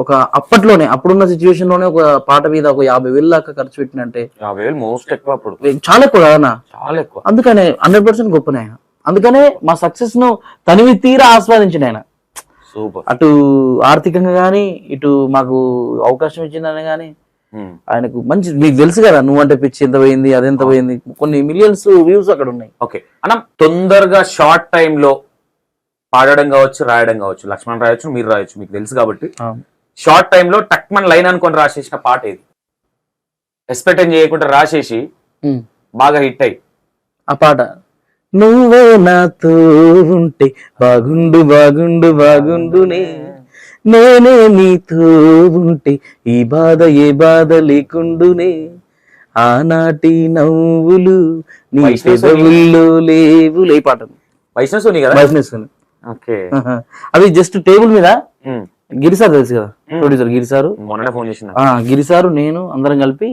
ఒక అప్పట్లోనే అప్పుడున్న సిచ్యువేషన్ లోనే ఒక పాట మీద ఒక 50,000 దాకా ఖర్చు పెట్టినంటే 50,000 మోస్ట్ ఎక్కువ, అప్పుడు చాలా ఎక్కువ కదన్నా, చాలా ఎక్కువ. అందుకనే 100% గొప్పనే ఆయన. అందుకనే మా సక్సెస్ ను తనివి తీరా ఆస్వాదించిన ఆయన. సూపర్. అటు ఆర్థికంగా గానీ, ఇటు మాకు అవకాశం ఇచ్చిందని గానీ ఆయనకు మంచి, మీకు తెలుసు కదా నువ్వంటే పిచ్చి ఎంత పోయింది, అదెంత పోయింది, కొన్ని మిలియన్స్ వ్యూస్ అక్కడ ఉన్నాయి. ఓకే అన్న, తొందరగా షార్ట్ టైమ్ లో పాడడం కావచ్చు, రాయడం కావచ్చు, లక్ష్మణ్ రాయొచ్చు, మీరు రాయొచ్చు, మీకు తెలుసు కాబట్టి షార్ట్ టైమ్ లో టక్మన్ లైన్ అనుకొని రాసేసిన పాట ఏది? ఎక్స్పెక్ట్ చేయకుండా రాసేసి బాగా హిట్ అయ్యి ఆ పాట, నువ్వే నాతో ఉంటే బాగుండు బాగుండు బాగుండునే, నేనే నీతో ఉంటే ఈ బాధ ఏ బాధ లేకుండునే, ఆనాటి నవ్వులు నీ పెదవుల్లో లేవులే. ఈ పాట వైష్ణవ్ సోని కదా? వైష్ణవ్ సోని. ఓకే. అది జస్ట్ టేబుల్ మీద గిరిసారు తెలుసు కదా, ప్రొడ్యూసర్ గిరిసారు, మొన్న ఫోన్ చేసిన గిరిసారు నేను అందరం కలిపి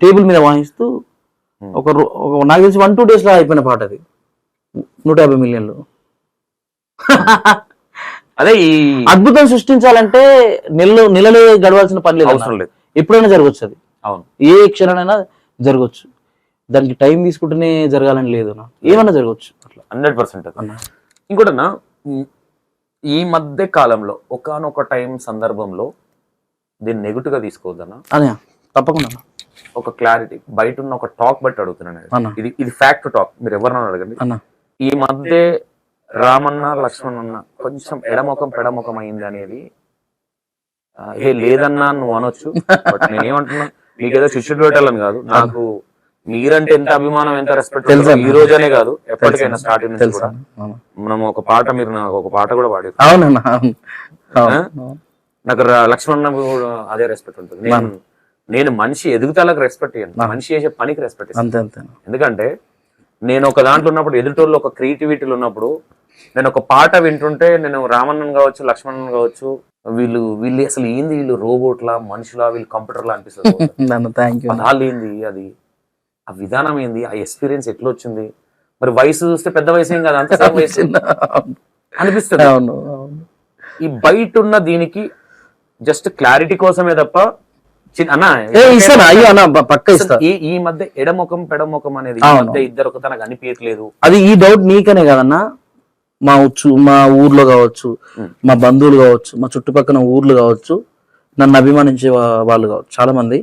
టేబుల్ మీద వాయిస్తూ నాకు తెలిసి 1-2 days లో అయిపోయిన పాట అది. 150 మిలియన్లు. అదే ఈ అద్భుతం సృష్టించాలంటే నెలలే గడవాల్సిన పని లేదు, అవసరం లేదు, ఎప్పుడైనా జరగచ్చు. అది అవును, ఏ క్షణమైనా జరగచ్చు, దానికి టైం తీసుకుంటేనే జరగాలని లేదు, ఏమన్నా జరగచ్చు అట్లా 100%. ఇంకోటన్నా, ఈ మధ్య కాలంలో ఒకానొక టైం సందర్భంలో దీన్ని నెగిటివ్ గా తీసుకోవద్దన్నా. అదే తప్పకుండా ఒక క్లారిటీ, బయట ఉన్న ఒక టాక్ బట్టి అడుగుతున్నాను, ఇది ఫ్యాక్ట్ టాక్, మీరు ఎవరన్నా అడగండి. ఈ మధ్య రామన్న లక్ష్మణన్న కొంచెం ఎడముఖం పెడముఖం అయింది అనేది లేదన్నా నువ్వు అనొచ్చు, బట్ నేనేమంటున్నా, మీకేదో శిష్యుడు పెట్టాలని కాదు, నాకు మీరంటే ఎంత అభిమానం, ఎంత రెస్పెక్ట్ ఈ రోజనే కాదు ఎప్పటికైనా స్టార్టింగ్ నుంచి కూడా. మనం ఒక పాట, మీరు నాకు ఒక పాట కూడా పాడారు, నాకు లక్ష్మణ కూడా అదే రెస్పెక్ట్ ఉంటుంది. నేను మనిషి ఎదుగుదలకు రెస్పెక్ట్ ఇయ్యను, మనిషి చేసే పనికి రెస్పెక్ట్ ఇస్తాను. ఎందుకంటే నేను ఒక దాంట్లో ఉన్నప్పుడు, ఎదుటోళ్ళు ఒక క్రియేటివిటీలో ఉన్నప్పుడు, నేను ఒక పాట వింటుంటే నేను రామన్నన్ కావచ్చు, లక్ష్మణన్ కావచ్చు, వీళ్ళు అసలు ఏంది, వీళ్ళు రోబోట్లా, మనుషులా, వీళ్ళు కంప్యూటర్లా అనిపిస్తుంది. పదాలు ఏంది, అది ఆ విధానం ఏంది, ఆ ఎక్స్పీరియన్స్ ఎట్లా వచ్చింది, మరి వయసు చూస్తే పెద్ద వయసు ఏం కదా, అంత వయసు అనిపిస్తుంది. ఈ బయట ఉన్న దీనికి జస్ట్ క్లారిటీ కోసమే తప్ప ఈ మధ్య ఎడముఖం పెడముఖం అనేది ఇద్దరు తనకు అనిపించట్లేదు. అది ఈ డౌట్ నీకనే కదన్నా, మా ఊర్లో కావచ్చు, మా బంధువులు కావచ్చు, మా చుట్టుపక్కల ఊర్లు కావచ్చు, నన్ను అభిమానించే వాళ్ళు కావచ్చు, చాలా మంది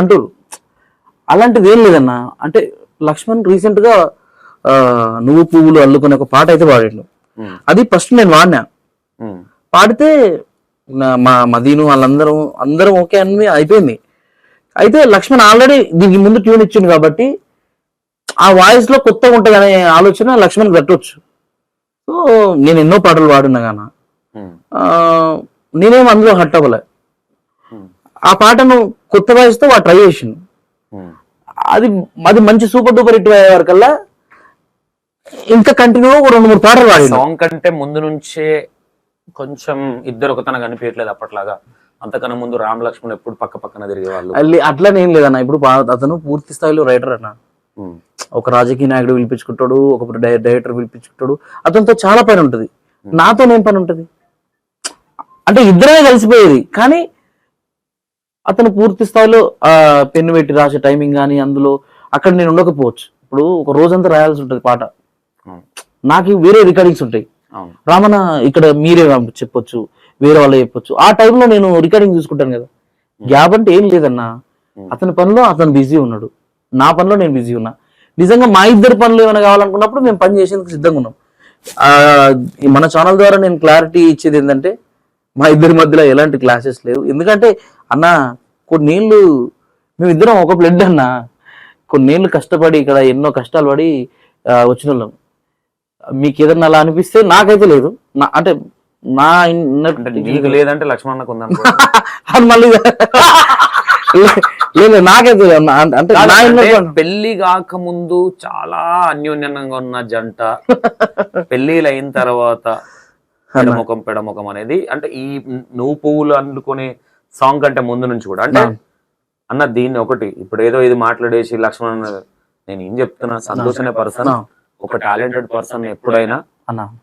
అంటారు. అలాంటిది ఏం లేదన్నా. అంటే లక్ష్మణ్ రీసెంట్ గా నువ్వు పువ్వులు అల్లుకునే ఒక పాట అయితే పాడాడు. అది ఫస్ట్ నేను వాడినా, పాడితే మా మదీను వాళ్ళందరం ఓకే అని అయిపోయింది. అయితే లక్ష్మణ్ ఆల్రెడీ దీనికి ముందు ట్యూన్ ఇచ్చిండు కాబట్టి ఆ వాయిస్ లో కొత్తగా ఉంటుంది అనే ఆలోచన లక్ష్మణ్ తట్టవచ్చు. సో నేను ఎన్నో పాటలు పాడున్నా గాన నేనేం అందులో హట్ అవ్వలే. ఆ పాటను కొత్త వాయిస్ తో ట్రై చేసిండు. అది మంచి సూపర్ డూపర్ హిట్ అయ్యే వరకల్లా ఇంకా కంటిన్యూ 2-3 పాటలు పాడిండు. సాంగ్ కంటే ముందు నుంచే కొంచెం ఇద్దరు ఒకతన కనిపించట్లేదు అప్పట్లాగా. అంతకన్నా ముందు రామ్ లక్ష్మణ్ ఎప్పుడు పక్క పక్కన తిరిగే వాళ్ళు. అట్లనే ఏం లేదన్న. ఇప్పుడు అతను పూర్తి స్థాయిలో రైటర్ అన్న. ఒక రాజకీయ నాయకుడు పిలిపించుకుంటాడు, ఒక డైరెక్టర్ పిలిపించుకుంటాడు. అతనితో చాలా పని ఉంటది. నాతో ఏం పని ఉంటది అంటే ఇద్దరే కలిసిపోయేది. కానీ అతను పూర్తి స్థాయిలో పెన్ను పెట్టి రాసే టైమింగ్ కానీ అందులో అక్కడ నేను ఉండకపోవచ్చు. ఇప్పుడు ఒక రోజంతా రాయాల్సి ఉంటది పాట. నాకు వేరే రికార్డింగ్స్ ఉంటాయి. రామన్న ఇక్కడ మీరే చెప్పొచ్చు, వేరే వాళ్ళు చెప్పొచ్చు. ఆ టైంలో నేను రికార్డింగ్ చూసుకుంటాను కదా. గ్యాప్ అంటే ఏం లేదన్నా. అతని పనిలో అతను బిజీ ఉన్నాడు, నా పనిలో నేను బిజీ ఉన్నా. నిజంగా మా ఇద్దరి పనులు ఏమైనా కావాలనుకున్నప్పుడు మేము పని చేసేందుకు సిద్ధంగా ఉన్నాం. మన ఛానల్ ద్వారా నేను క్లారిటీ ఇచ్చేది ఏంటంటే మా ఇద్దరి మధ్యలో ఎలాంటి క్లాసెస్ లేవు. ఎందుకంటే అన్న కొన్నేళ్ళు మేమిద్దరం ఒక బ్లడ్ అన్న. కొన్నేళ్ళు కష్టపడి ఇక్కడ ఎన్నో కష్టాలు పడి వచ్చిన వాళ్ళం. మీకు ఏదన్నా అలా అనిపిస్తే నాకైతే లేదు. అంటే నా నీకు లేదంటే లక్ష్మణకు ఉందని అది మళ్ళీ లేదు నాకైతే అంటే పెళ్లి కాక ముందు చాలా అన్యోన్యంగా ఉన్న జంట పెళ్లిలు అయిన తర్వాత పెడముఖం అనేది అంటే ఈ నువ్వు పువ్వులు అందుకునే సాంగ్ కంటే ముందు నుంచి కూడా అంటే అన్న దీన్ని ఒకటి ఇప్పుడు ఏదో ఇది మాట్లాడేసి లక్ష్మణ్ నేను ఏం చెప్తున్నా, సంతోష్ అనే పర్సన్ ఒక టాలెంటెడ్ పర్సన్ ఎప్పుడైనా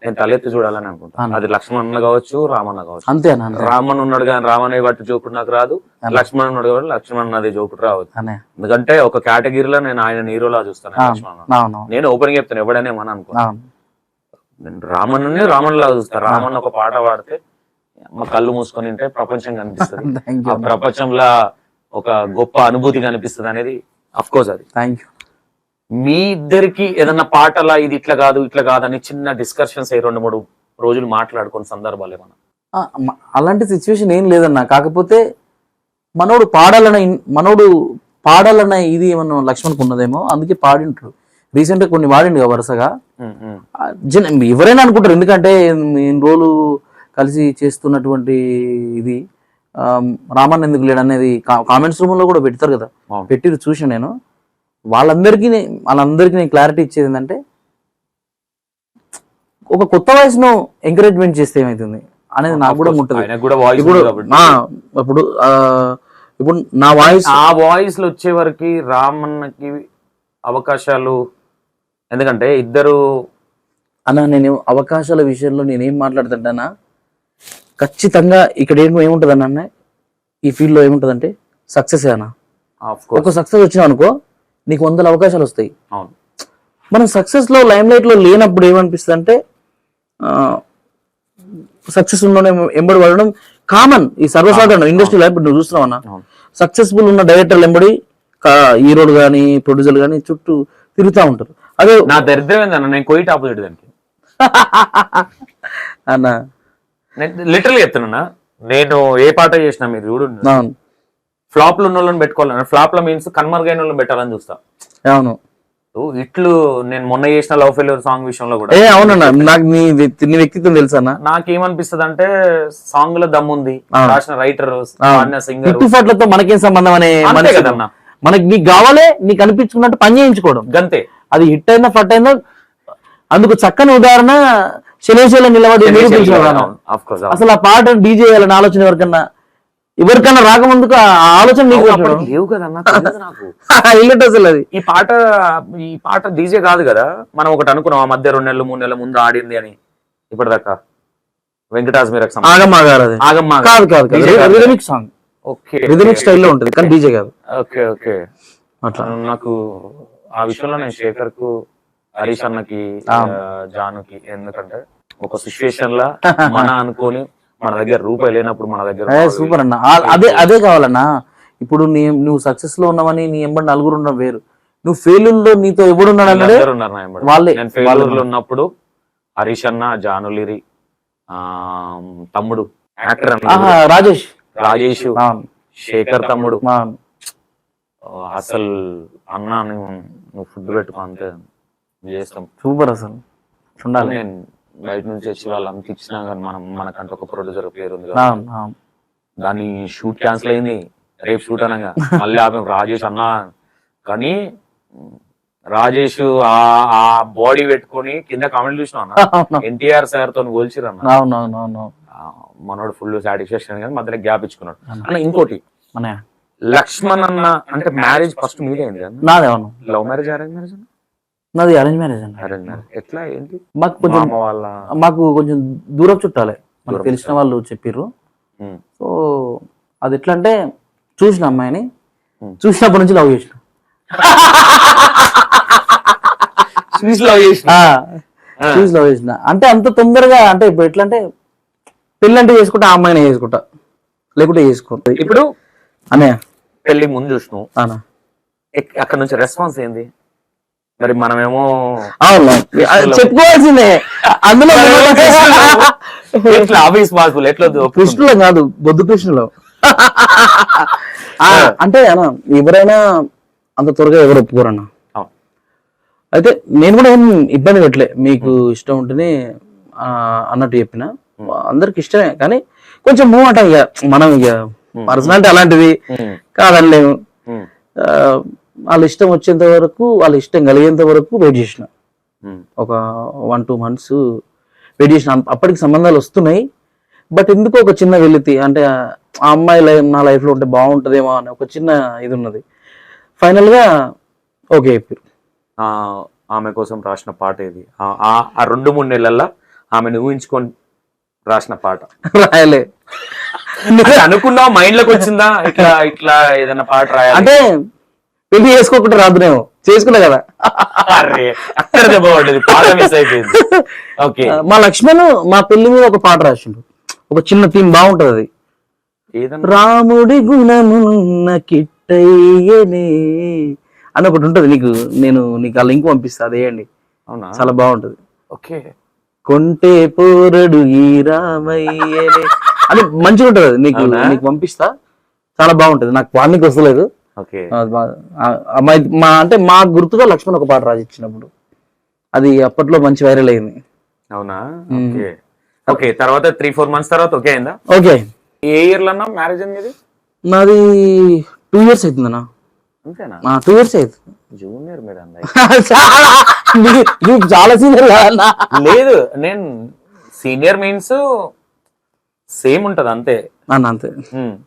నేను తలెత్తి చూడాలని అనుకుంటాను. అది లక్ష్మణ్ కావచ్చు, రామన్న కావచ్చు. అంతేనా? రామన్ ఉన్నాడు కానీ రామన్ బట్టి జోకుడు నాకు రాదు, లక్ష్మణ్ ఉన్నాడు కాబట్టి లక్ష్మణ్ అదే జోకుడు రావద్దు. ఎందుకంటే ఒక కేటగిరీలో నేను ఆయన హీరోలా చూస్తాను. లక్ష్మణ్ నేను ఓపెన్ చెప్తాను, ఎవడనే మన అనుకున్నాను. రామన్ రామన్ లా చూస్తాను. రామన్ ఒక పాట పాడితే మా కళ్ళు మూసుకొని ఉంటే ప్రపంచం కనిపిస్తుంది. ఆ ప్రపంచంలో ఒక గొప్ప అనుభూతి కనిపిస్తుంది అనేది అఫ్ కోర్స్ అది. Thank you. మీ ఇద్దరికి ఏదన్నా పాటలా ఇది ఇట్లా కాదు ఇట్లా కాదని చిన్న డిస్కషన్స్ 2-3 రోజులు మాట్లాడుకున్న సందర్భాలు ఏమన్నా? అలాంటి సిచ్యువేషన్ ఏం లేదన్నా. కాకపోతే మనోడు పాడాలన్న ఇది ఏమన్నా లక్ష్మణ్కి ఉన్నదేమో, అందుకే పాడింటాడు. రీసెంట్ గా కొన్ని వాడిండు కదా వరుసగా. ఎవరైనా అనుకుంటారు, ఎందుకంటే ఇన్ని రోజులు కలిసి చేస్తున్నటువంటి ఇది రామన్ ఎందుకు లేడు అనేది కామెంట్స్ రూమ్ లో కూడా పెడతారు కదా, పెట్టి చూసాను నేను. వాళ్ళందరికీ నేను క్లారిటీ ఇచ్చేది ఏంటంటే ఒక కొత్త వాయిస్ ను ఎంకరేజ్మెంట్ చేస్తే ఏమైతుంది అనేది నాకు కూడా ఉంటుంది. ఇప్పుడు నా వాయిస్ ఆ వాయిస్ లో వచ్చే వరకు రామన్నకి అవకాశాలు, ఎందుకంటే ఇద్దరు అన్న నేను అవకాశాల విషయంలో నేనేం మాట్లాడుతుంటానా, ఖచ్చితంగా ఇక్కడ ఏముంటది అన్న ఈ ఫీల్డ్ లో ఏముంటదంటే సక్సెస్ అన్న. ఒక సక్సెస్ వచ్చినా అనుకో నీకు 100 అవకాశాలు వస్తాయి. మనం సక్సెస్ లో లైమ్ లైట్ లో లేనప్పుడు ఏమనిపిస్తుంది అంటే సక్సెస్ ఉన్న ఎంబడి పడడం కామన్, ఈ సర్వసాధారణం ఇండస్ట్రీలో. ఇప్పుడు నువ్వు చూస్తున్నావు అన్న, సక్సెస్ఫుల్ ఉన్న డైరెక్టర్లు ఎంబడి హీరోలు కానీ ప్రొడ్యూసర్లు కానీ చుట్టూ తిరుగుతూ ఉంటారు. అదే నా దరిద్రం ఏందన్న, నేను కోయిట్ ఆపోజిట్ దానికి అన్న. లిటరల్ చెప్తున్నా, నేను ఏ పాట చేసినా మీరు చూడు ఫ్లాప్ లో ఉన్న వాళ్ళని పెట్టుకోవాలని, ఫ్లాప్ లో మీన్స్ కన్మరుగైన వాళ్ళని పెట్టాలని చూస్తా. అవును, ఇట్లు నేను మొన్న చేసిన లవ్ ఫెయిల్యూర్ సాంగ్ విషయంలో కూడా అవునన్నా. నాకు నీ వ్యక్తిత్వం తెలుసా? నాకేమనిపిస్తుంది అంటే సాంగ్ లో దమ్ముంది, రాసిన రైటర్ సింగర్ తో మనకేం సంబంధం అనే కదన్నా. మనకి నీకు కావాలే, నీకు అనిపించుకున్నట్టు పని చేయించుకోవడం గంతే. అది హిట్ అయిందా ఫట్ అయిందా అందుకు చక్కని ఉదాహరణ శనేశ్వర నిలబడి నిరూపించడం. అసలు ఆ పాట డీజే చేయాలని ఆలోచన ఎవరికన్నా రాకముందుకు ఆ ఆలోచన నీకు లేవు కదన్నా. నాకు అసలు అది ఈ పాట డీజే కాదు కదా. మనం ఒకటి అనుకున్నాం ఆ మధ్య 2 నెలలు 3 నెలల ముందు ఆడింది అని. ఇప్పటిదాకా వెంకటాజ్ మీరక్ సాంగ్ రిథమిక్ స్టైల్లో ఉంటుంది కానీ డీజే కాదు. Okay okay. అట్లా నాకు ఆ విషయంలో నేను శేఖర్ కు, హరీష్ అన్నకి, జానుకి, ఎందుకంటే ఒక సిచ్యువేషన్ లా మన అనుకోని మన దగ్గర రూపాయి లేనప్పుడు మన దగ్గర సూపర్ అన్న. అదే కావాలన్నా. ఇప్పుడు నువ్వు సక్సెస్ లో ఉన్నావని నీ ఎంబడి 4 ఉండడం వేరు, నువ్వు ఫెయిల్యూర్ లో నీతో ఎవడున్నాడు అన్నదే వాళ్ళే. నేను ఫెయిల్యూర్ లో ఉన్నప్పుడు హరీష్ అన్న, జానులిరి, తమ్ముడు యాక్టర్ రాజేష్, శేఖర్ తమ్ముడు, అసలు అన్న నువ్వు ఫుడ్ పెట్టుకో అంతే చేస్తాం. సూపర్ అసలు ఉండాలి. నేను బయట నుంచి వచ్చి వాళ్ళంతా ఇచ్చినా కానీ మనకంటే ఒక ప్రొడ్యూసర్ పేరు ఉంది కదా, దాన్ని షూట్ క్యాన్సిల్ అయింది. రేపు షూట్ అనగా మళ్ళీ ఆమె రాజేష్ అన్నా కానీ రాజేష్ ఆ బాడీ పెట్టుకొని కింద కామెంట్ చూసినా ఎన్టీఆర్ సార్ తో పోల్చిరు అన్న. అవునవునవును. మనోడు ఫుల్ సాటిస్ఫాక్షన్ కానీ మధ్యలో గ్యాప్ ఇచ్చుకున్నాడు అన్న. ఇంకోటి అన్నయ్య లక్ష్మణ్ అన్న అంటే మ్యారేజ్ ఫస్ట్ మీదే అయింది కదా? నాదే అవును. Love marriage arrange marriage? నాది అరేంజ్ మ్యారేజ్ అన్న. Arrange marriage. ఎట్లా ఏంటి? మాకు కొంచెం మామ వాళ్ళ మాకు కొంచెం దూరం చుట్టాలే, మనకు తెలిసిన వాళ్ళు చెప్పిర్రు. సో అది ఎట్లా అంటే చూసిన అమ్మాయిని చూసినప్పటి నుంచి లవ్ చేసిన. చూసి లవ్ చేసిన. చూసి లవ్ చేసిన అంటే అంత తొందరగా అంటే ఇప్పుడు ఎట్లా అంటే పెళ్ళంటే చేసుకుంటా ఆ అమ్మాయిని చేసుకుంటా లేకుంటే చేసుకో. ఇప్పుడు అన్నయ్య పెళ్లి ముందు చూసినావు అన్న, అక్కడ నుంచి రెస్పాన్స్ ఏంది మరి? మనమేమో అవును చెప్పుకోవాల్సిందే అందులో. ఎట్లా ఆఫీస్ పాసిబుల్ ఎట్లా కృష్ణులో కాదు, బొద్దు కృష్ణులో. అంటే అన్న ఎవరైనా అంత త్వరగా ఎవరు ఒప్పుకోరన్న. అయితే నేను కూడా ఏం ఇబ్బంది పెట్టలే, మీకు ఇష్టం ఉంటేనే అన్నట్టు చెప్పిన. అందరికి ఇష్టమే కానీ కొంచెం మూవ్ అంటాం ఇక మనం, ఇక పర్సనాలిటీ అలాంటిది కాదనలేము. వాళ్ళ ఇష్టం వచ్చేంత వరకు, వాళ్ళ ఇష్టం కలిగేంత వరకు వెయిట్ చేసిన. ఒక 1-2 months వెయిట్ చేసిన. అప్పటికి సంబంధాలు వస్తున్నాయి, బట్ ఎందుకో ఒక చిన్న వెలితి అంటే ఆ అమ్మాయి నా లైఫ్ లో ఉంటే బాగుంటదేమో అని ఒక చిన్న ఇది ఉన్నది. ఫైనల్ గా ఓకే చెప్పారు. ఆమె కోసం రాసిన పాట ఏది? ఆ 2-3 నెలల్లో ఆమెను ఊహించుకొని రాసిన పాట రాయలే అనుకున్నావు? మైండ్ లోకి వచ్చిందా ఇట్లా ఇట్లా ఏదైనా పాట రాయాలి అంటే? పెళ్లి చేసుకోకుండా రాదునేమో, చేసుకున్నా కదా. అరే అక్కడ దెబ్బ పడ్డది, పాట మిస్ అయిపోయింది. ఓకే. మా లక్ష్మణ్ మా పెళ్లి మీద ఒక పాట రాసిండు, ఒక చిన్న థీమ్ బాగుంటది అది. రాముడి గుణమున్న కిట్టయ్యనే అని ఒకటి ఉంటది. నీకు ఆ లింక్ పంపిస్తా, అదేయండి. అవునా? చాలా బాగుంటది. ఓకే. కొంటే పోరడు ఈ రామయ్యనే అని మంచిగా ఉంటది అది. నీకు పంపిస్తా, చాలా బాగుంటది. నాకు పాడనికి వస్తలేదు. అంటే మా గుర్తుగా లక్ష్మణ్ ఒక పాట రాసిచ్చినప్పుడు అది అప్పట్లో మంచి వైరల్ అయింది. అవునా? ఓకే. తర్వాత 3-4 months తర్వాత ఓకే అయిందా? ఓకే. ఏ ఇయర్ లో అన్నా మ్యారేజ్ అయింది? నాది 2 years అవుతుందన్నా. అంతేనా? 2 years అవుతుంది. జూనియర్ మీరు అన్న చాలా సీనియర్ కాదన్నా. లేదు, నేను సీనియర్ మీన్స్ సేమ్ ఉంటది అంతే. అంతే,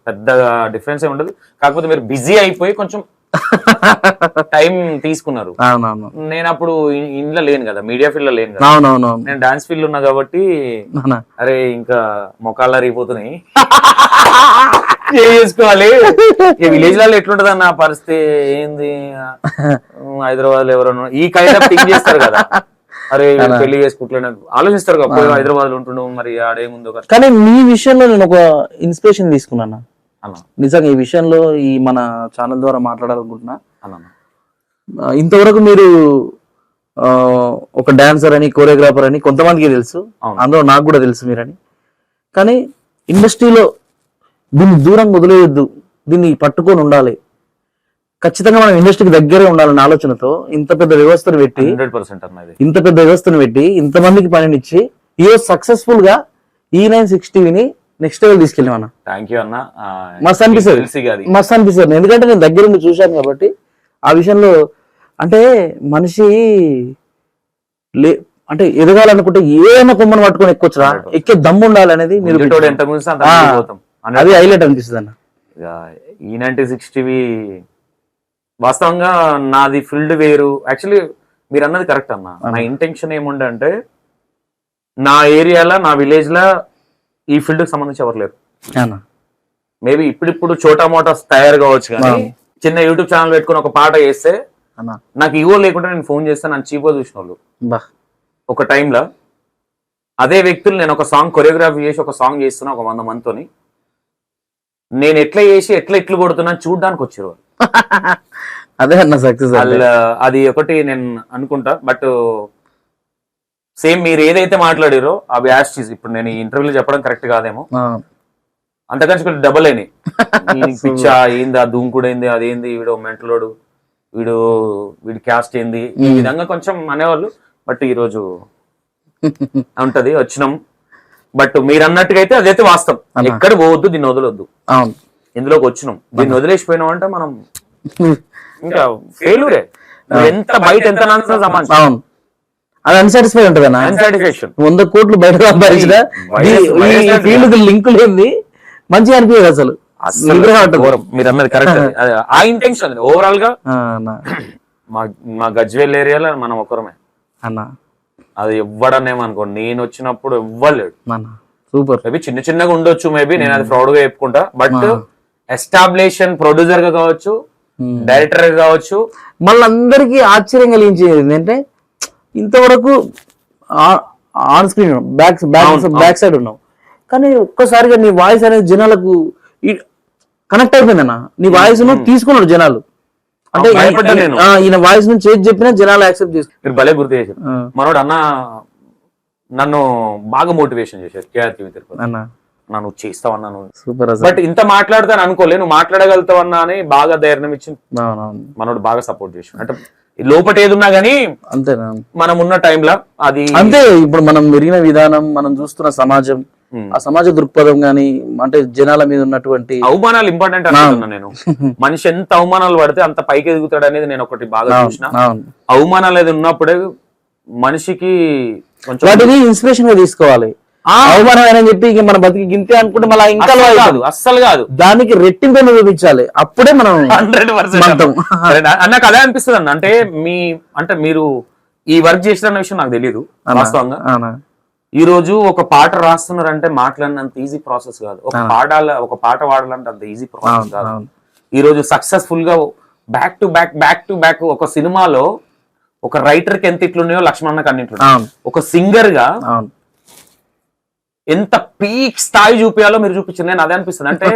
పెద్దగా డిఫరెన్స్ ఏమి ఉండదు. కాకపోతే మీరు బిజీ అయిపోయి కొంచెం టైం తీసుకున్నారు. నేను అప్పుడు ఇంట్లో లేను కదా, మీడియా ఫీల్డ్ లో లేను కదా. నేను డాన్స్ ఫీల్డ్ ఉన్నా కాబట్టి అరే ఇంకా మొక్కలు అరిగిపోతున్నాయి, చేసుకోవాలి. విలేజ్ లలో ఎట్లుంటది అన్న పరిస్థితి ఏంది? హైదరాబాద్ లో ఎవరన్నా ఈ కైండ్ ఆఫ్ థింక్ చేస్తారు కదా, అరే పెళ్లి చేసుకుంటున్నా ఆలోచిస్తారు కదా, హైదరాబాద్ లో ఉంటుండవు మరి ఆడేముందో. కానీ మీ విషయంలో నేను ఒక ఇన్స్పిరేషన్ తీసుకున్నాను నిజంగా. ఈ విషయంలో ఈ మన ఛానల్ ద్వారా మాట్లాడాలనుకుంటున్నా. ఇంతవరకు మీరు ఒక డాన్సర్ అని, కోరియోగ్రాఫర్ అని కొంతమందికి తెలుసు, అందులో నాకు కూడా తెలుసు మీరని. కానీ ఇండస్ట్రీలో దీన్ని దూరంగా వదిలేయొద్దు, దీన్ని పట్టుకొని ఉండాలి, ఖచ్చితంగా మనం ఇండస్ట్రీకి దగ్గరే ఉండాలన్న ఆలోచనతో ఇంత పెద్ద వ్యవస్థను పెట్టి 100% ఇంతమందికి పనినిచ్చి ఈరోజు సక్సెస్ఫుల్ గా E960 టీవీని నెక్స్ట్ లెవెల్ తీసుకెళ్ళాం అన్న. మస్త్ అనిపిస్తుంది. ఎందుకంటే నేను దగ్గర నుండి చూశాను కాబట్టి ఆ విషయంలో. అంటే మనిషి అంటే ఎదగాలనుకుంటే ఏదైనా కొమ్మను పట్టుకొని ఎక్కొచ్చురా, ఎక్కే దమ్ము ఉండాలి అనేది అది హైలైట్ అనిపిస్తుంది అన్న. E960 వాస్తవంగా నాది ఫీల్డ్ వేరు. యాక్చువల్లీ మీరు అన్నది కరెక్ట్ అన్న. నా ఇంటెన్షన్ ఏముండే అంటే నా ఏరియాలో, నా విలేజ్ లో ఈ ఫీల్డ్ కి సంబంధించి ఎవరు లేరు. మేబీ ఇప్పుడిప్పుడు చోటా మోటాస్ తయారు కావచ్చు, కానీ చిన్న యూట్యూబ్ ఛానల్ పెట్టుకుని ఒక పాట చేస్తే నాకు ఇవో లేకుండా నేను ఫోన్ చేస్తే నన్ను చీప్గా చూసిన వాళ్ళు ఒక టైంలో. అదే వ్యక్తులు నేను ఒక సాంగ్ కొరియోగ్రఫీ చేసి ఒక సాంగ్ చేస్తున్నా ఒక 100 మందితోని, నేను ఎట్లా చేసి ఎట్లు కొడుతున్నా చూడడానికి వచ్చారు. అదే అన్న సక్సెస్. అది ఒకటి నేను అనుకుంటా. బట్ సేమ్ మీరు ఏదైతే మాట్లాడారో ఆ బ్యాష్ ఇప్పుడు నేను ఈ ఇంటర్వ్యూలో చెప్పడం కరెక్ట్ కాదేమో, అంతకంటే కొంచెం డబల్ అయినాయి. పిచ్చా ఏంది, ఆ దూంకుడు ఏంది, అదేంది, వీడు మెంటలోడు, వీడి క్యాస్ట్ ఏంది, ఈ విధంగా కొంచెం అనేవాళ్ళు. బట్ ఈరోజు ఉంటది, వచ్చినాం. బట్ మీరు అన్నట్టుగా అయితే అదైతే వాస్తవం. ఎక్కడ పోవద్దు, దీన్ని వదలొద్దు. ఇందులోకి వచ్చినాం, దీన్ని వదిలేసిపోయినాం అంటే మనం ఇంకా ఫెయిల్యూరే. నువ్వు ఎంత బయట ఎంత సంపాదించు అవును, అది అన్సాటిస్ఫై ఉంటది అన్న. అన్సాటిస్ఫాక్షన్ 100 కోట్లు బయట సంపాదించిన ఈ ఫీల్డ్ లింక్ లేని మంచిగా అనిపించదు అసలు. నిగ్రహం ఉంటుంది. మీరు అన్నది కరెక్ట్. ఆ ఇంటెన్షన్ ఓవరాల్ గా అన్న మా గజ్వేల్ ఏరియాలో మనం ఒకరమే అన్న. అది ఎవ్వడనేమనుకోండి, నేను వచ్చినప్పుడు ఎవ్వలేడు. అన్న సూపర్. మేబీ చిన్న చిన్నగా ఉండొచ్చు, మేబీ నేను అది ప్రౌడ్ గా చెప్పుకుంటా. బట్ ఎస్టాబ్లిషన్ ప్రొడ్యూసర్ గా కావచ్చు, డైరెక్టర్ గా కావచ్చు, మళ్ళీ అందరికీ ఆశ్చర్యం కలిగించేది ఏంటంటే ఇంతవరకు ఆన్ స్క్రీన్ బ్యాక్ సైడ్ ఉన్నావు, కానీ ఒక్కసారిగా నీ వాయిస్ అనేది జనాలకు కనెక్ట్ అయిపోయిందన్న. నీ వాయిస్ ను తీసుకున్నాడు జనాలు. అంటే ఈయన వాయిస్ నుంచి ఏది చెప్పినా జనాలు యాక్సెప్ట్ చేసుకున్నారు. మీరు భలే గుర్తు చేశారు. మనోడు అన్న నన్ను బాగా మోటివేషన్ చేశారు కేఆర్టీవీ తిరుపతి అన్న. నువ్వు చేస్తావన్నా నువ్వు సూపర్. బట్ ఇంత మాట్లాడతాను అనుకోలే, నువ్వు మాట్లాడగలుగుతావన్నా అని బాగా ధైర్యం ఇచ్చింది. అవునవును, మనోడు బాగా సపోర్ట్ చేసి, అంటే లోపట ఏది ఉన్నా గానీ అంతేనా మనం ఉన్న టైంలో అది అంతే. ఇప్పుడు మనం పెరిగిన విధానం, మనం చూస్తున్న సమాజం, ఆ సమాజ దృక్పథం గానీ, అంటే జనాల మీద ఉన్నటువంటి అవమానాలు ఇంపార్టెంట్ అనుకుంటున్నా నేను. మనిషి ఎంత అవమానాలు పడితే అంత పైకి ఎదుగుతాడు అనేది నేను ఒకటి బాగా చూసిన. అవమానాలు ఏది ఉన్నప్పుడే మనిషికి కొంచెం వాటిని ఇన్స్పిరేషన్ గా తీసుకోవాలి. అవమానం అని చెప్పి ఇక మన బతికి గింతే అనుకుంటే మళ్ళీ ఇంకా కాదు, అస్సలు కాదు. దానికి రెట్టింపు చూపించాలి, అప్పుడే మనం 100%. నాకు అదే అనిపిస్తుంది అన్న. అంటే మీరు ఈ వర్క్ చేసిన విషయం నాకు తెలియదు వాస్తవంగా. ఈ రోజు ఒక పాట రాస్తున్నారంటే మాట్లాడినంత ఈజీ ప్రాసెస్ కాదు. ఒక పాట వాడాలంటే అంత ఈజీ ప్రాసెస్ కాదు. ఈ రోజు సక్సెస్ఫుల్ గా బ్యాక్ టు బ్యాక్ ఒక సినిమాలో ఒక రైటర్ కి ఎంత ఇట్లున్నాయో లక్ష్మణ్కి అన్నింటి, ఒక సింగర్ గా ఎంత పీక్ స్థాయి చూపించాలో మీరు చూపించారు. నేను అదే అనిపిస్తుంది. అంటే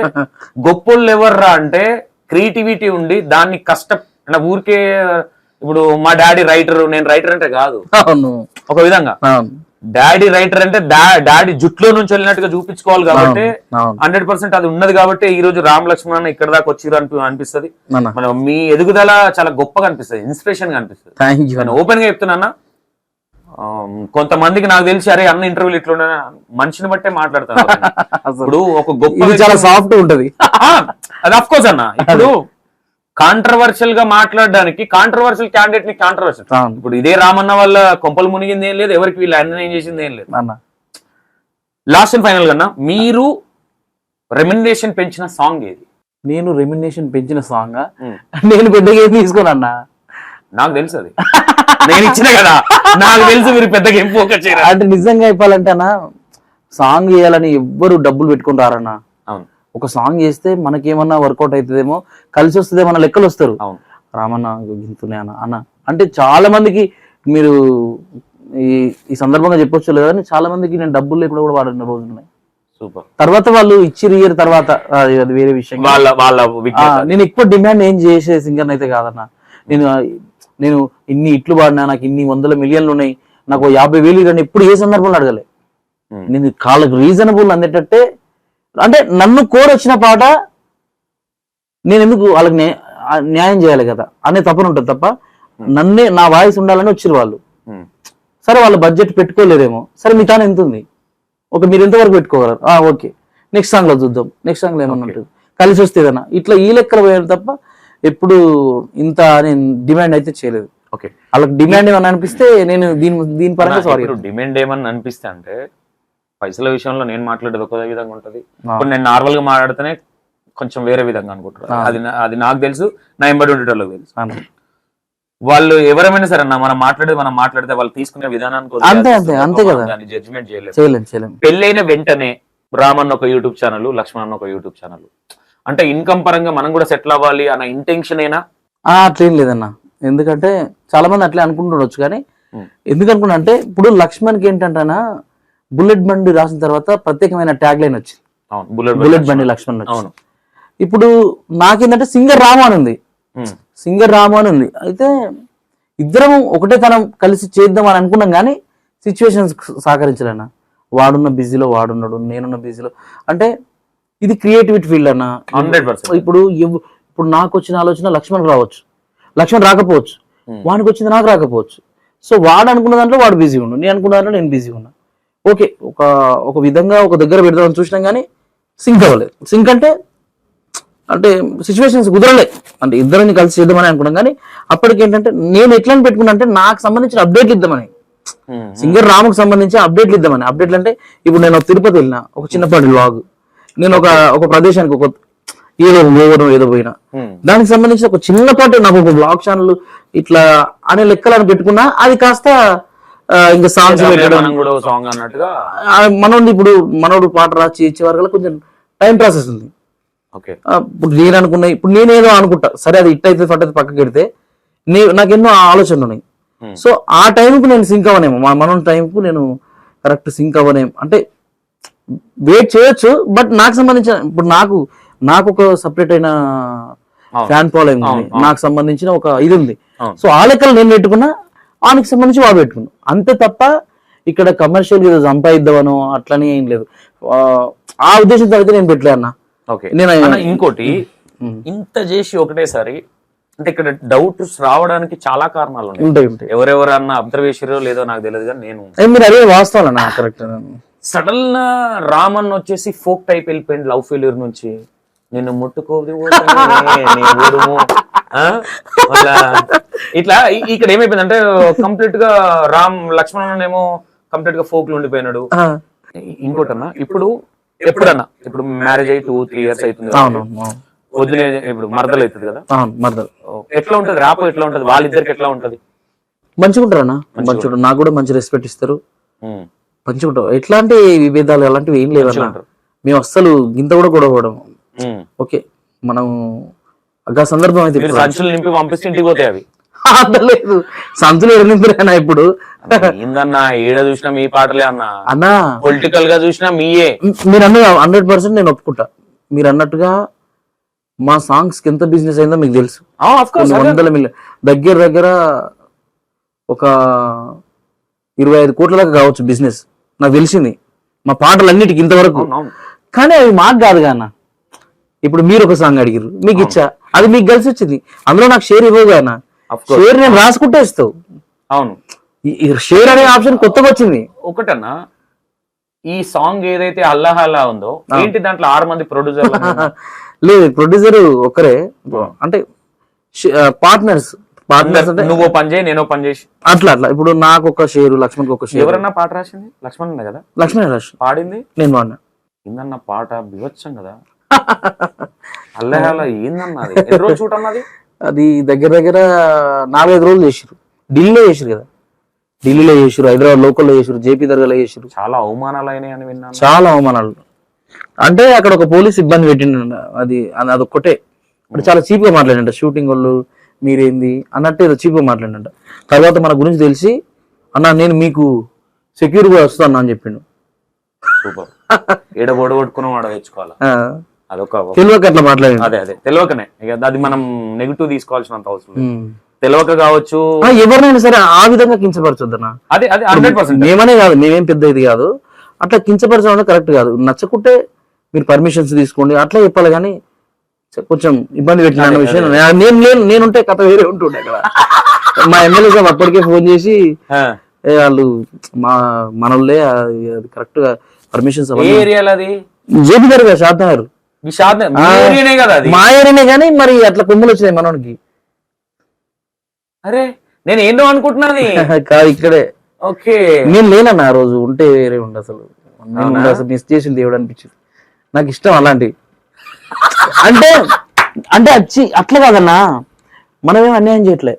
గొప్పోళ్ళు ఎవర్రా అంటే క్రియేటివిటీ ఉండి దాన్ని అంటే ఊరికే ఇప్పుడు మా డాడీ రైటర్, నేను రైటర్ అంటే కాదు. ఒక విధంగా డాడీ రైటర్ అంటే డాడీ జుట్లో నుంచి వెళ్ళినట్టుగా చూపించుకోవాలి కాబట్టి 100% అది ఉన్నది కాబట్టి ఈ రోజు రామ్ లక్ష్మణ్ ఇక్కడ దాకా వచ్చిరు అనిపిస్తుంది. మనం మీ ఎదుగుదల చాలా గొప్పగా అనిపిస్తుంది, ఇన్స్పిరేషన్ గా అనిపిస్తుంది. ఓపెన్ గా చెప్తున్నా, కొంతమందికి నాకు తెలిసి అరే అన్న ఇంటర్వ్యూలు ఇట్లా మనిషిని బట్టే మాట్లాడతాను. ఇప్పుడు ఒక గొప్ప చాలా సాఫ్ట్ ఉంటది అది అఫ్ కోర్స్ అన్న. ఇప్పుడు కాంట్రవర్షియల్ గా మాట్లాడడానికి కాంట్రవర్షియల్ క్యాండిడేట్ ని కాంట్రవర్షియల్. ఇప్పుడు ఇదే రామన్న వల్ల కొంపలు మునిగింది ఏం లేదు, ఎవరికి వీళ్ళు అన్యాయం చేసింది ఏం లేదు. లాస్ట్ అండ్ ఫైనల్ కన్నా మీరు రెమ్యునరేషన్ పెంచిన సాంగ్ ఏది? నేను రెమ్యునరేషన్ పెంచిన సాంగ్ నేను పెద్దగా ఏం తీసుకోనన్నా, నాకు తెలుసు అది నేను ఇచ్చిన కదా, నాకు తెలుసు మీరు పెద్దగా ఏం ఫోకస్ చేయరు. అంటే నిజంగా చెప్పాలంటే అన్న, సాంగ్ చేయాలని ఎవ్వరు డబ్బులు పెట్టుకుంటారన్నా. ఒక సాంగ్ చేస్తే మనకేమన్నా వర్కౌట్ అవుతుందేమో, కలిసి వస్తుందేమో అన్న లెక్కలు వస్తారు. రామన్న గింతునే అన్న అంటే చాలా మందికి మీరు ఈ సందర్భంగా చెప్పొచ్చు లేదు, కానీ చాలా మందికి నేను డబ్బులు లేకుండా కూడా వాడిన రోజులు ఉన్నాయి. సూపర్. తర్వాత వాళ్ళు ఇచ్చి ఇయర్ తర్వాత అది వేరే విషయం. నేను ఎక్కువ డిమాండ్ ఏం చేసే సింగర్ అయితే కాదన్న. నేను ఇన్ని ఇట్లు పాడినా, నాకు ఇన్ని 100 మిలియన్లు ఉన్నాయి, నాకు 50,000 ఇరని ఎప్పుడు ఏ సందర్భంలో అడగలే. నేను వాళ్ళకి రీజనబుల్ అందేటట్టే, అంటే నన్ను కోరొచ్చిన పాట నేను ఎందుకు వాళ్ళకి న్యాయం చేయాలి కదా అనే తప్పని ఉంటుంది తప్ప, నన్నే నా వాయిస్ ఉండాలని వచ్చిరు వాళ్ళు. సరే వాళ్ళ బడ్జెట్ పెట్టుకోలేదేమో, సరే మీ తాను ఎంత ఉంది, ఓకే మీరు ఎంతవరకు పెట్టుకోగలరు, ఓకే నెక్స్ట్ సాంగ్ లో చూద్దాం, నెక్స్ట్ సాంగ్ లో ఏమన్నా ఉంటుంది కలిసి వస్తే ఏదన్నా ఇట్లా ఈ లెక్కలు పోయారు తప్ప ఎప్పుడు ఇంత నేను డిమాండ్ అయితే చేయలేదు. ఓకే, వాళ్ళకి డిమాండ్ ఏమన్నా అనిపిస్తే నేను దీని పరంగా సారీ. డిమాండ్ ఏమన్నా అనిపిస్తే అంటే పైసల విషయంలో నేను మాట్లాడేది ఒక విధంగా ఉంటది, ఇప్పుడు నేను నార్మల్ గా మాట్లాడితేనే కొంచెం వేరే విధంగా అనుకుంటారు. అది నాకు తెలుసు, నా ఎంబడి ఉండేటోళ్ళకి తెలుసు. వాళ్ళు ఎవరైనా సరే మనం మాట్లాడితే వాళ్ళు తీసుకునే విధానానికి అంతే కదా, జడ్జిమెంట్ చేయలేదు. పెళ్ళైన వెంటనే రామన్ ఒక యూట్యూబ్ ఛానల్, లక్ష్మణ్ ఒక యూట్యూబ్ ఛానల్, అంటే ఇన్కమ్ పరంగా మనం కూడా సెటిల్ అవ్వాలి అన్న ఇంటెన్షన్ ఏనా? అట్లేం లేదన్న. ఎందుకంటే చాలా మంది అట్లే అనుకుంటుండొచ్చు, కానీ ఎందుకు అనుకున్నా అంటే ఇప్పుడు లక్ష్మణ్కి ఏంటంటేనా బుల్లెట్ బండి రాసిన తర్వాత ప్రత్యేకమైన ట్యాగ్ లైన్ వచ్చింది, బుల్లెట్ బండి లక్ష్మణ్. అవును, ఇప్పుడు నాకేంటంటే సింగర్ రాము అని ఉంది, అయితే ఇద్దరం ఒకటే తనం కలిసి చేద్దాం అని అనుకున్నాం, కానీ సిచ్యువేషన్స్ సహకరించలేనా. వాడున్న బిజీలో వాడున్నాడు, నేనున్న బిజీలో. అంటే ఇది క్రియేటివిటీ ఫీల్డ్ అన్న. 100%. ఇప్పుడు నాకు వచ్చిన ఆలోచన లక్ష్మణ్ రావచ్చు, లక్ష్మణ్ రాకపోవచ్చు, వానికి వచ్చింది నాకు రాకపోవచ్చు. సో వాడు అనుకున్న దాంట్లో వాడు బిజీ ఉండు, నేను అనుకున్న దాంట్లో నేను బిజీ ఉన్నా. ఓకే, ఒక విధంగా ఒక దగ్గర పెడదామని చూసినాం, కానీ సింక్ అవ్వలేదు. సింక్ అంటే అంటే సిచ్యువేషన్స్ కుదరలే, అంటే ఇద్దరిని కలిసి చేద్దామని అనుకున్నాం. కానీ అప్పటికి ఏంటంటే నేను ఎట్లా పెట్టుకున్నా అంటే నాకు సంబంధించిన అప్డేట్లు ఇద్దామని, సింగర్ రాముకు సంబంధించి అప్డేట్లు ఇద్దామని. అప్డేట్లు అంటే ఇప్పుడు నేను తిరుపతి వెళ్ళినా ఒక చిన్నపాటి వ్లాగ్, నేను ఒక ప్రదేశానికి ఒక ఏదో పోయినా దానికి సంబంధించి ఒక చిన్నపాటి నాకు ఒక బ్లాగ్ ఛానల్ ఇట్లా అనే లెక్కలను పెట్టుకున్నా. అది కాస్త ఇంకా సాంగ్స్ సాంగ్ అన్నట్టుగా మనోడు పాట రాసి ఇచ్చే వరకు కొంచెం టైం ప్రాసెస్ ఉంది. ఓకే, ఇప్పుడు నేను అనుకున్నా, ఇప్పుడు నేనేదో అనుకుంటా, సరే అది ఇట్ అయితే ఫట్ అయితే పక్కకి పెడితే నాకు ఎన్నో ఆలోచనలు ఉన్నాయి. సో ఆ టైంకు నేను సింక్ అవ్వనేమో, మా మనోడి టైంకు నేను కరెక్ట్ సింక్ అవ్వనేమో, అంటే వెయిట్ చేయొచ్చు. బట్ నాకు సంబంధించిన ఇప్పుడు నాకు ఒక సపరేట్ అయిన ఫ్యాన్ ఫాలోయింగ్ ఉంది, నాకు సంబంధించిన ఒక ఇది ఉంది. సో ఆ లెక్కలు నేను పెట్టుకున్నా, ఆయనకి సంబంధించి వాడు పెట్టుకున్నా, అంతే తప్ప ఇక్కడ కమర్షియల్ ఏదో సంపాదిద్దామనో అట్లనే ఏం లేదు. ఆ ఉద్దేశంతో అయితే నేను పెట్టలే అన్న. ఇంకోటి ఇంత చేసి ఒకటేసారి అంటే ఇక్కడ డౌట్స్ రావడానికి చాలా కారణాలు ఉంటాయి. ఎవరెవరన్నా అబ్జర్వేషన్ లేదో నాకు తెలియదు, కానీ నేను మీరు అదే వాస్తవాలన్నా కరెక్ట్. సడన్ రామన్ వచ్చేసి ఫోక్ టైప్ వెళ్ళిపోయింది, లవ్ ఫెయిల్యూర్ నుంచి నిన్ను ముట్టుకోదు ఇట్లా. ఇక్కడ ఏమైపోయింది అంటే కంప్లీట్ గా లక్ష్మణ్ ఏమో కంప్లీట్ గా ఫోక్ లో ఉండిపోయినాడు. ఇంకోటన్నా ఇప్పుడు మ్యారేజ్ అయ్యి 2-3 years అవుతుంది, వదిలే ఇప్పుడు మరదలు అవుతుంది కదా, ఎట్లా ఉంటది ర్యాప్, ఎట్లా ఉంటది వాళ్ళిద్దరికి, ఎట్లా ఉంటది? మంచిగా ఉంటారు అన్న, మంచిగా నాకు కూడా మంచి రెస్పెక్ట్ ఇస్తారు, మంచిగా ఉంటారు. ఎట్లాంటి విభేదాలు అలాంటివి ఏం లేవు అన్న, మేము అస్సలు గింత కూడా గొడవడం. ఓకే, మనం ఆ సందర్భం అయితే సంచులు నింపి పంపిస్తే ఇంటికి పోతాయి అవి. లేదు సంచులు నింపినా ఇప్పుడు ఏందన్నా ఏడ చూసినా మీ పాటలే అన్నా పొలిటికల్ గా చూసినా మీయే. మీరు అన్న 100% నేను ఒప్పుకుంటా. మీరు అన్నట్టుగా మా సాంగ్స్ కి ఎంత బిజినెస్ అయిందో మీకు తెలుసు. వందల మిలియన్ దగ్గర ఒక 25 కోట్ల దాకా కావచ్చు బిజినెస్, నాకు తెలిసింది మా పాటలన్నిటికి ఇంతవరకు. కానీ అవి మాకు కాదు అన్న. ఇప్పుడు మీరు ఒక సాంగ్ అడిగారు, మీకు ఇచ్చా, అది మీకు కలిసి వచ్చింది, అందులో నాకు షేర్ ఇవ్వగా అన్న. షేర్ నేను రాసుకుంటే ఇస్తావు. అవును, షేర్ అనే ఆప్షన్ కొత్తగా వచ్చింది. ఒకటన్నా ఈ సాంగ్ ఏదైతే అల్లాహల్లా ఉందో ఏంటి, దాంట్లో 6 మంది ప్రొడ్యూసర్ లేదు, ప్రొడ్యూసర్ ఒక్కరే, అంటే పార్ట్నర్స్ అంటే నువ్వు పని చేయి నేను పని చేసి అట్లా. ఇప్పుడు నాకు ఒక షేరు, లక్ష్మణ్ ఒక షేర్. ఎవరన్నా పాట రాసింది? లక్ష్మణ్ కదా, లక్ష్మణ్ రాసి పాడింది, నేను వాడినా. ఏందన్న పాట బివచ్చం కదా, అల్లాహల్లా ఏందన్నా అది ఎన్ని రోజులు షూట్ అన్నది? అది దగ్గర 4-5 రోజులు చేసారు. ఢిల్లీలో చేసారు కదా, ఢిల్లీలో చేసారు, హైదరాబాద్ లోకల్లో చేసారు, జేపీ దర్గాలో చేసారు. చాలా అవమానాలు అయినాయి అని విన్నాను. చాలా అవమానాలు అంటే అక్కడ ఒక పోలీస్ ఇబ్బంది పెట్టిండ, అదొక్కటే. అంటే చాలా చీప్ గా మాట్లాడంట, షూటింగ్ వాళ్ళు మీరేంది అన్నట్టు ఏదో చీప్ గా మాట్లాడంట. తర్వాత మన గురించి తెలిసి అన్న నేను మీకు సెక్యూర్ గా వస్తాను అని చెప్పిండు. సూపర్, ఏడబోడగొట్టుకుని వాడు తెచ్చుకోవాలి, అదొక తెలియక అట్లా మాట్లాడింది. అదే తెలియకనే, అది మనం నెగిటివ్ తీసుకోవాల్సినంత అవసరం తెలియక కావచ్చు. ఎవరినైనా సరే ఆ విధంగా కించపరచొద్దన్న. అదే 100%. మేమనే కాదు, మేమేం పెద్ద ఇది కాదు, అట్లా కించపరచడం కరెక్ట్ కాదు. నచ్చకుంటే మీరు పర్మిషన్స్ తీసుకోండి అట్లా చెప్పాలి. కానీ కొంచెం ఇబ్బంది పెట్టిన విషయం నేనుంటే కథ వేరే ఉంటుండే అక్కడ. మా ఎమ్మెల్యే సార్ అప్పటికే ఫోన్ చేసి వాళ్ళు మనోళ్ళే కరెక్ట్ గా పర్మిషన్స్ జేపీ గారు షాద్ నగర్ మా ఏరియానే, కానీ మరి అట్లా కొమ్ములు వచ్చినాయి మనోడికి. అరే నేను ఏందో అనుకుంటున్నది కాదు, ఇక్కడే. ఓకే, నేను లేనన్నా ఆ రోజు, ఉంటే వేరే ఉండే. అసలు మిస్ చేసింది దేవుడు అనిపించింది. నాకు ఇష్టం అలాంటివి. అంటే అట్లా కాదన్నా, మనమేం అన్యాయం చేయట్లే,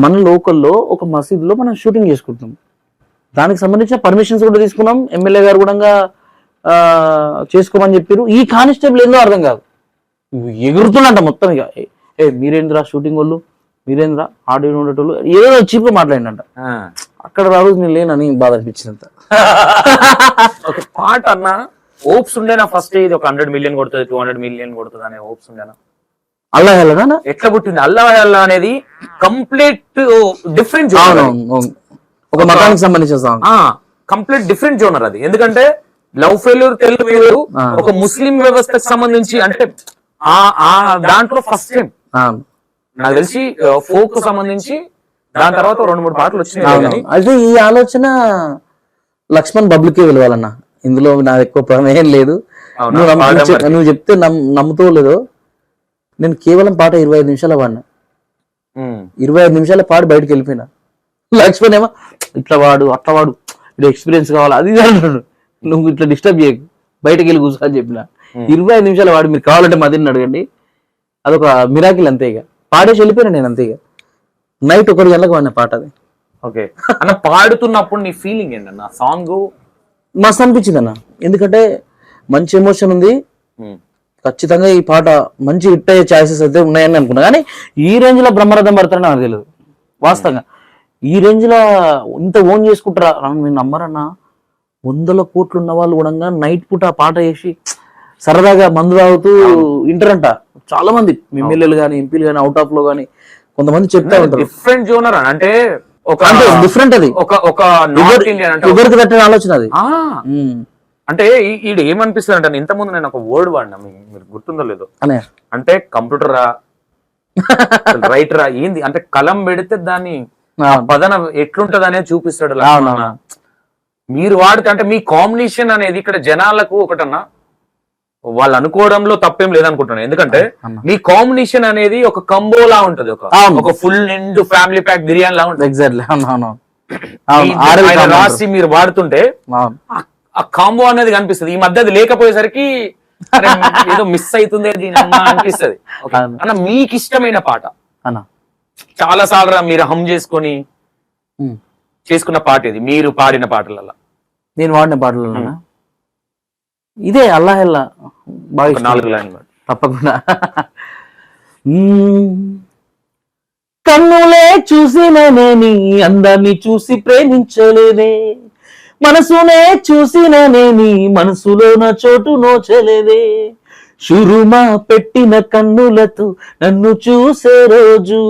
మన లోకల్లో ఒక మసీదులో మనం షూటింగ్ చేసుకుంటున్నాం, దానికి సంబంధించిన పర్మిషన్స్ కూడా తీసుకున్నాం. ఎమ్మెల్యే గారు కూడా చేసుకోమని చెప్పారు. ఈ కానిస్టేబుల్ ఏందో అర్థం కాదు, ఎగురుతున్నట్ట మొత్తం. ఇక మీరేంద్రా షూటింగ్ వాళ్ళు, మీరేంద్రా ఆడియో ఉండేటోళ్ళు, ఏదో చీప్ గా మాట్లాడిందంట. అక్కడ రాదు నేను లేనని బాధ అనిపించినంత. ఒక పాట అన్న హోప్స్ ఉండేనా ఫస్ట్, ఇది ఒక 100 million కొడుతుంది, 200 million కొడుతుంది అనే హోప్స్ ఉండేనా? అల్లాహల్లా ఎట్లా పుట్టింది అల్లాహల్లా అనేది? కంప్లీట్ డిఫరెంట్ జోనర్, ఒక మతానికి సంబంధించిన సాంగ్, కంప్లీట్ డిఫరెంట్ జోనర్ అది. ఎందుకంటే లవ్ ఫెయిల్యూర్ తెలుగు వేరు, ఒక ముస్లిం వ్యవస్థకు సంబంధించి, అంటే ఆ దాంట్లో ఫస్ట్ టైం నాకు తెలిసి ఫోక్ కు సంబంధించి. దాని తర్వాత 2-3 పాటలు వచ్చినాయి. అయితే ఈ ఆలోచన లక్ష్మణ్ బబ్లుకే వెళ్ళాలన్నా, ఇందులో నాది ఎక్కువ ప్రమేయం లేదు. అవునా? నువ్వు పాడడం వరకే. నువ్వు చెప్తే నమ్ముతో లేదో, నేను కేవలం పాట 25 నిమిషాలు వాడినా. 25 నిమిషాల పాడి బయటకు వెళ్ళిపోయినా. లక్ష్మణ్ ఏమో ఇట్లా వాడు అట్లా వాడు, ఇట్లా ఎక్స్పీరియన్స్ కావాలి అది ఇది అంటున్నాడు. నువ్వు ఇట్లా డిస్టర్బ్ చేయకు, బయటకు వెళ్ళి కూర్చో అని చెప్పిన. 25 నిమిషాలు వాడు, మీరు కావాలంటే మదిని అడగండి, అదొక మిరాకిల్ అంతే. ఇక పాడేసి వెళ్ళిపోయినా నేను అంతే. ఇక నైట్ 1 గంటలకు వాడిన పాట అది. ఓకే అన్న, పాడుతున్నప్పుడు నీ ఫీలింగ్ ఏంటన్న? సాంగ్ మస్తు అనిపించింది అన్న, ఎందుకంటే మంచి ఎమోషన్ ఉంది. ఖచ్చితంగా ఈ పాట మంచి హిట్ అయ్యే ఛాయిసెస్ అయితే ఉన్నాయని అనుకున్నా, కానీ ఈ రేంజ్ లో బ్రహ్మరథం పడతారని నాకు తెలియదు వాస్తవంగా. ఈ రేంజ్ లో ఇంత ఓన్ చేసుకుంటారా మీరు నమ్మరన్నా? 100 కోట్లు ఉన్న వాళ్ళు కూడా నైట్ పూట ఆ పాట వేసి సరదాగా మందు తాగుతూ వింటారంట చాలా మంది ఎమ్మెల్యేలు కానీ ఎంపీలు కానీ అవుట్ ఆఫ్ లో కానీ కొంతమంది చెప్తా ఉంటారు. డిఫరెంట్ జోనర్ అంటే ఒక డిఫరెంట్, అది ఒక నార్త్ ఇండియన్ అంటే ఎవరికి తట్టిన ఆలోచన అది. అంటే ఈడు ఏమనిపిస్తుంది అంటే, ఇంత ముందు నేను ఒక వర్డ్ వాడినా, మీరు గుర్తుందో లేదో, అనే అంటే కంప్యూటరా రైటరా ఏంది అంటే, కలం పెడితే దాన్ని పదన ఎట్లుంటది అనేది చూపిస్తాడు. మీరు వాడితే అంటే మీ కాంబినేషన్ అనేది ఇక్కడ జనాలకు ఒకటన్నా వాళ్ళు అనుకోవడంలో తప్పేం లేదనుకుంటున్నాను. ఎందుకంటే మీ కాంబినేషన్ అనేది ఒక కంబోలా ఉంటది, ఒక ఫుల్ నిండు ఫ్యామిలీ ప్యాక్ బిర్యానీ లా ఉంటుంది. ఎగ్జాక్ట్లీ రాసి మీరు వాడుతుంటే ఆ కాంబో అనేది కనిపిస్తుంది. ఈ మధ్య అది లేకపోయేసరికి అరే, ఏదో మిస్ అవుతుంది అనిపిస్తుంది. అన్న మీకు ఇష్టమైన పాట అన్న చాలా సార్లు మీరు హమ్ చేసుకున్న పాట ఇది, మీరు పాడిన పాటలలో? నేను వాడిన పాటలు ఇదే అల్లా ఎల్లా బాగా 4 లైన్లు తప్పకుండా. కన్నులే చూసిననే నీ అందాన్ని చూసి ప్రేమించలేదే, మనసునే చూసిననే నీ మనసులోన చోటు నోచలేదే, షురుమా పెట్టిన కన్నులతో నన్ను చూసే రోజు,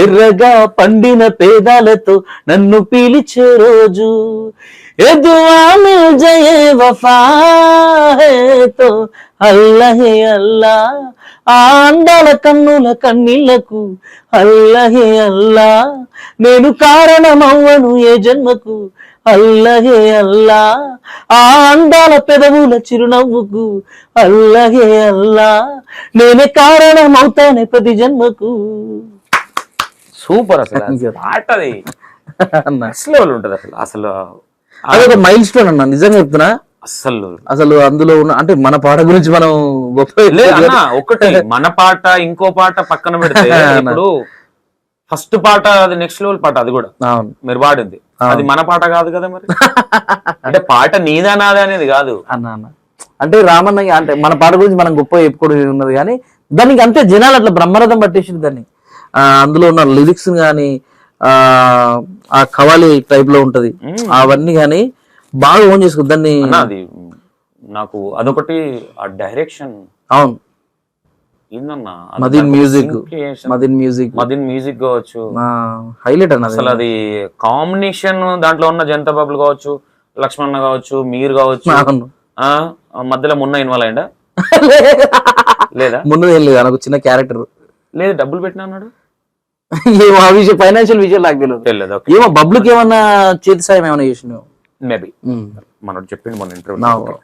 ఎర్రగా పండిన పేదాలతో నన్ను పిలిచే రోజు, ఏ దుఆ మిల్ జయే వఫా హే తో అల్లహే అల్లా, ఆ అందాల కన్నుల కన్నీళ్లకు అల్లహే అల్లా, నేను కారణమవ్వను ఏ జన్మకు అల్లహే అల్లా, ఆ అందాల పెదవుల చిరునవ్వుకు అల్లహే అల్లా, నేనే కారణమవుతానే ప్రతి జన్మకు. సూపర్ అసలు పాట అది నెక్స్ట్ లెవెల్ ఉంటది అసలు అదొక మైల్ స్టోన్ అన్న, నిజంగా చెప్తున్నా. అసలు అందులో ఉన్న అంటే మన పాట గురించి మనం ఒకటి మన పాట ఇంకో పాట పక్కన పెడితే ఇప్పుడు ఫస్ట్ పాట అది నెక్స్ట్ లెవెల్ పాట, అది కూడా మీరు పాడింది అది మన పాట కాదు కదా మరి. అంటే పాట నీదా నాదా అనేది కాదు అన్న. అంటే రామన్న అంటే మన పాట గురించి మనం గొప్ప చెప్పుకోవడం ఉన్నది, కానీ దానికి అంతే జనాలు అట్లా బ్రహ్మరథం పట్టేసింది దాన్ని. అందులో ఉన్న లిరిక్స్ గానీ ఆ కవాలి టైప్ లో ఉంటది, అవన్నీ గానీ బాగా ఓన్ చేసుకుంది దాన్ని. అది నాకు అదొకటి ఆ డైరెక్షన్. అవును, ఏందన్నా మదిన్ మ్యూజిక్ కావచ్చు, హైలైట్ అన్న అసలు అది కాంబినేషన్. దాంట్లో ఉన్న జనతా బాబులు కావచ్చు, లక్ష్మణ్ కావచ్చు, మీరు కావచ్చు, మధ్యలో మున్న ఇన్వాల్వ్ అయ్యిందా లేదా? మున్న ఏం లేదు, నాకు చిన్న క్యారెక్టర్ లేదు, డబ్బులు పెట్టినా అన్నాడు. ఏమో ఆ విషయం ఫైనాన్షియల్ విషయం నాకు తెలియదు. ఏమో బబ్లుకి ఏమన్నా చేతి సాయం ఏమైనా చేసినావు మేబీ, మనోడు చెప్పిండు మన ఇంటర్వ్యూ.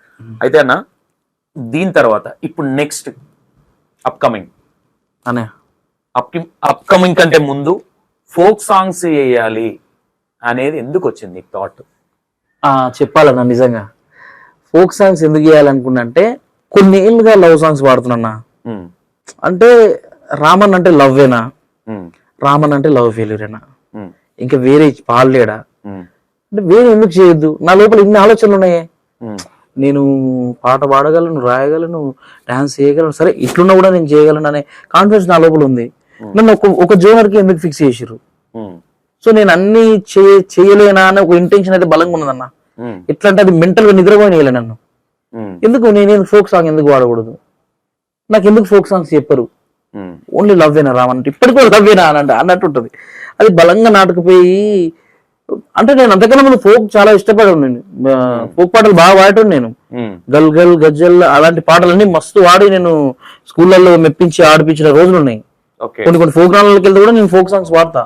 అయితే అన్న దీని తర్వాత ఇప్పుడు నెక్స్ట్ అప్కమింగ్ కంటే ముందు ఫోక్ సాంగ్స్ వేయాలి అనేది ఎందుకు వచ్చింది థాట్? చెప్పాలన్నా, నిజంగా ఫోక్ సాంగ్స్ ఎందుకు వేయాలనుకున్నా అంటే, కొన్ని ఏళ్ళుగా లవ్ సాంగ్స్ పాడుతున్నా. అంటే రామన్ అంటే లవ్వేనా, రామన్ అంటే లవ్ ఫెయిల్యూరేనా, ఇంకా వేరే పాడలేడా అంటే వేరే ఎందుకు చేయొద్దు? నా లోపల ఇన్ని ఆలోచనలు ఉన్నాయే. నేను పాట పాడగలను, రాయగలను, డాన్స్ చేయగలను, సరే ఇట్లున్నా కూడా నేను చేయగలను అనే కాన్ఫిడెన్స్ నా లోపల ఉంది. నన్ను ఒక జోనర్ కి ఎందుకు ఫిక్స్ చేసిర్రు? సో నేను అన్ని చేయలేనా అనే ఒక ఇంటెన్షన్ అయితే బలంగా ఉన్నదన్న. ఎట్లా అంటే అది మెంటల్ గా నిద్రపోయి వేయలే నన్ను. ఎందుకు నేను ఫోక్ సాంగ్ ఎందుకు వాడకూడదు? నాకు ఎందుకు ఫోక్ సాంగ్స్ చెప్పరు? ఓన్లీ లవ్వేనా రామన్, ఇప్పటికీ కూడా లవ్వేనా అన్నట్టు ఉంటది. అది బలంగా నాటుకుపోయి, అంటే నేను అంతకన్నా ముందు ఫోక్ చాలా ఇష్టపడాను. నేను ఫోక్ పాటలు బాగా వాడటం, నేను గల్ గల్ గజ్జల్ అలాంటి పాటలన్నీ మస్తు వాడి నేను స్కూళ్ళల్లో మెప్పించి ఆడిపించిన రోజులు ఉన్నాయి. కొన్ని ప్రోగ్రాంలకు వెళ్తే కూడా నేను ఫోక్ సాంగ్స్ వాడతా.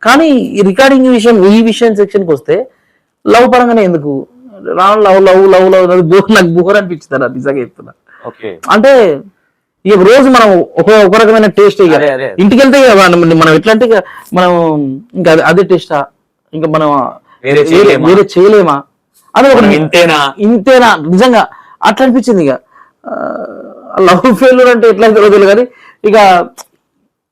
కానీ ఈ రికార్డింగ్ విషయం, ఈ విషయం సెక్షన్కి వస్తే లవ్ పరంగానే ఎందుకు Ravana love love love love bore, నాకు బోర్ అనిపించింది అన్న, నిజంగా చెప్తున్నా. ఓకే అంటే ఇక రోజు మనం ఒక రకమైన టేస్ట్ ఇక అదే, అదే. ఇంటికి వెళ్తే ఇక మనం ఎట్లా అంటే ఇక మనం ఇంకా అదే టేస్టా, ఇంకా మనం వేరే చేయలేమా? వేరే చేయలేమా అని ఒక ఇంతేనా నిజంగా అట్లా అనిపించింది. ఇక లవ్ ఫెయిల్యూర్ అంటే ఎట్లా తెలియదు కానీ ఇక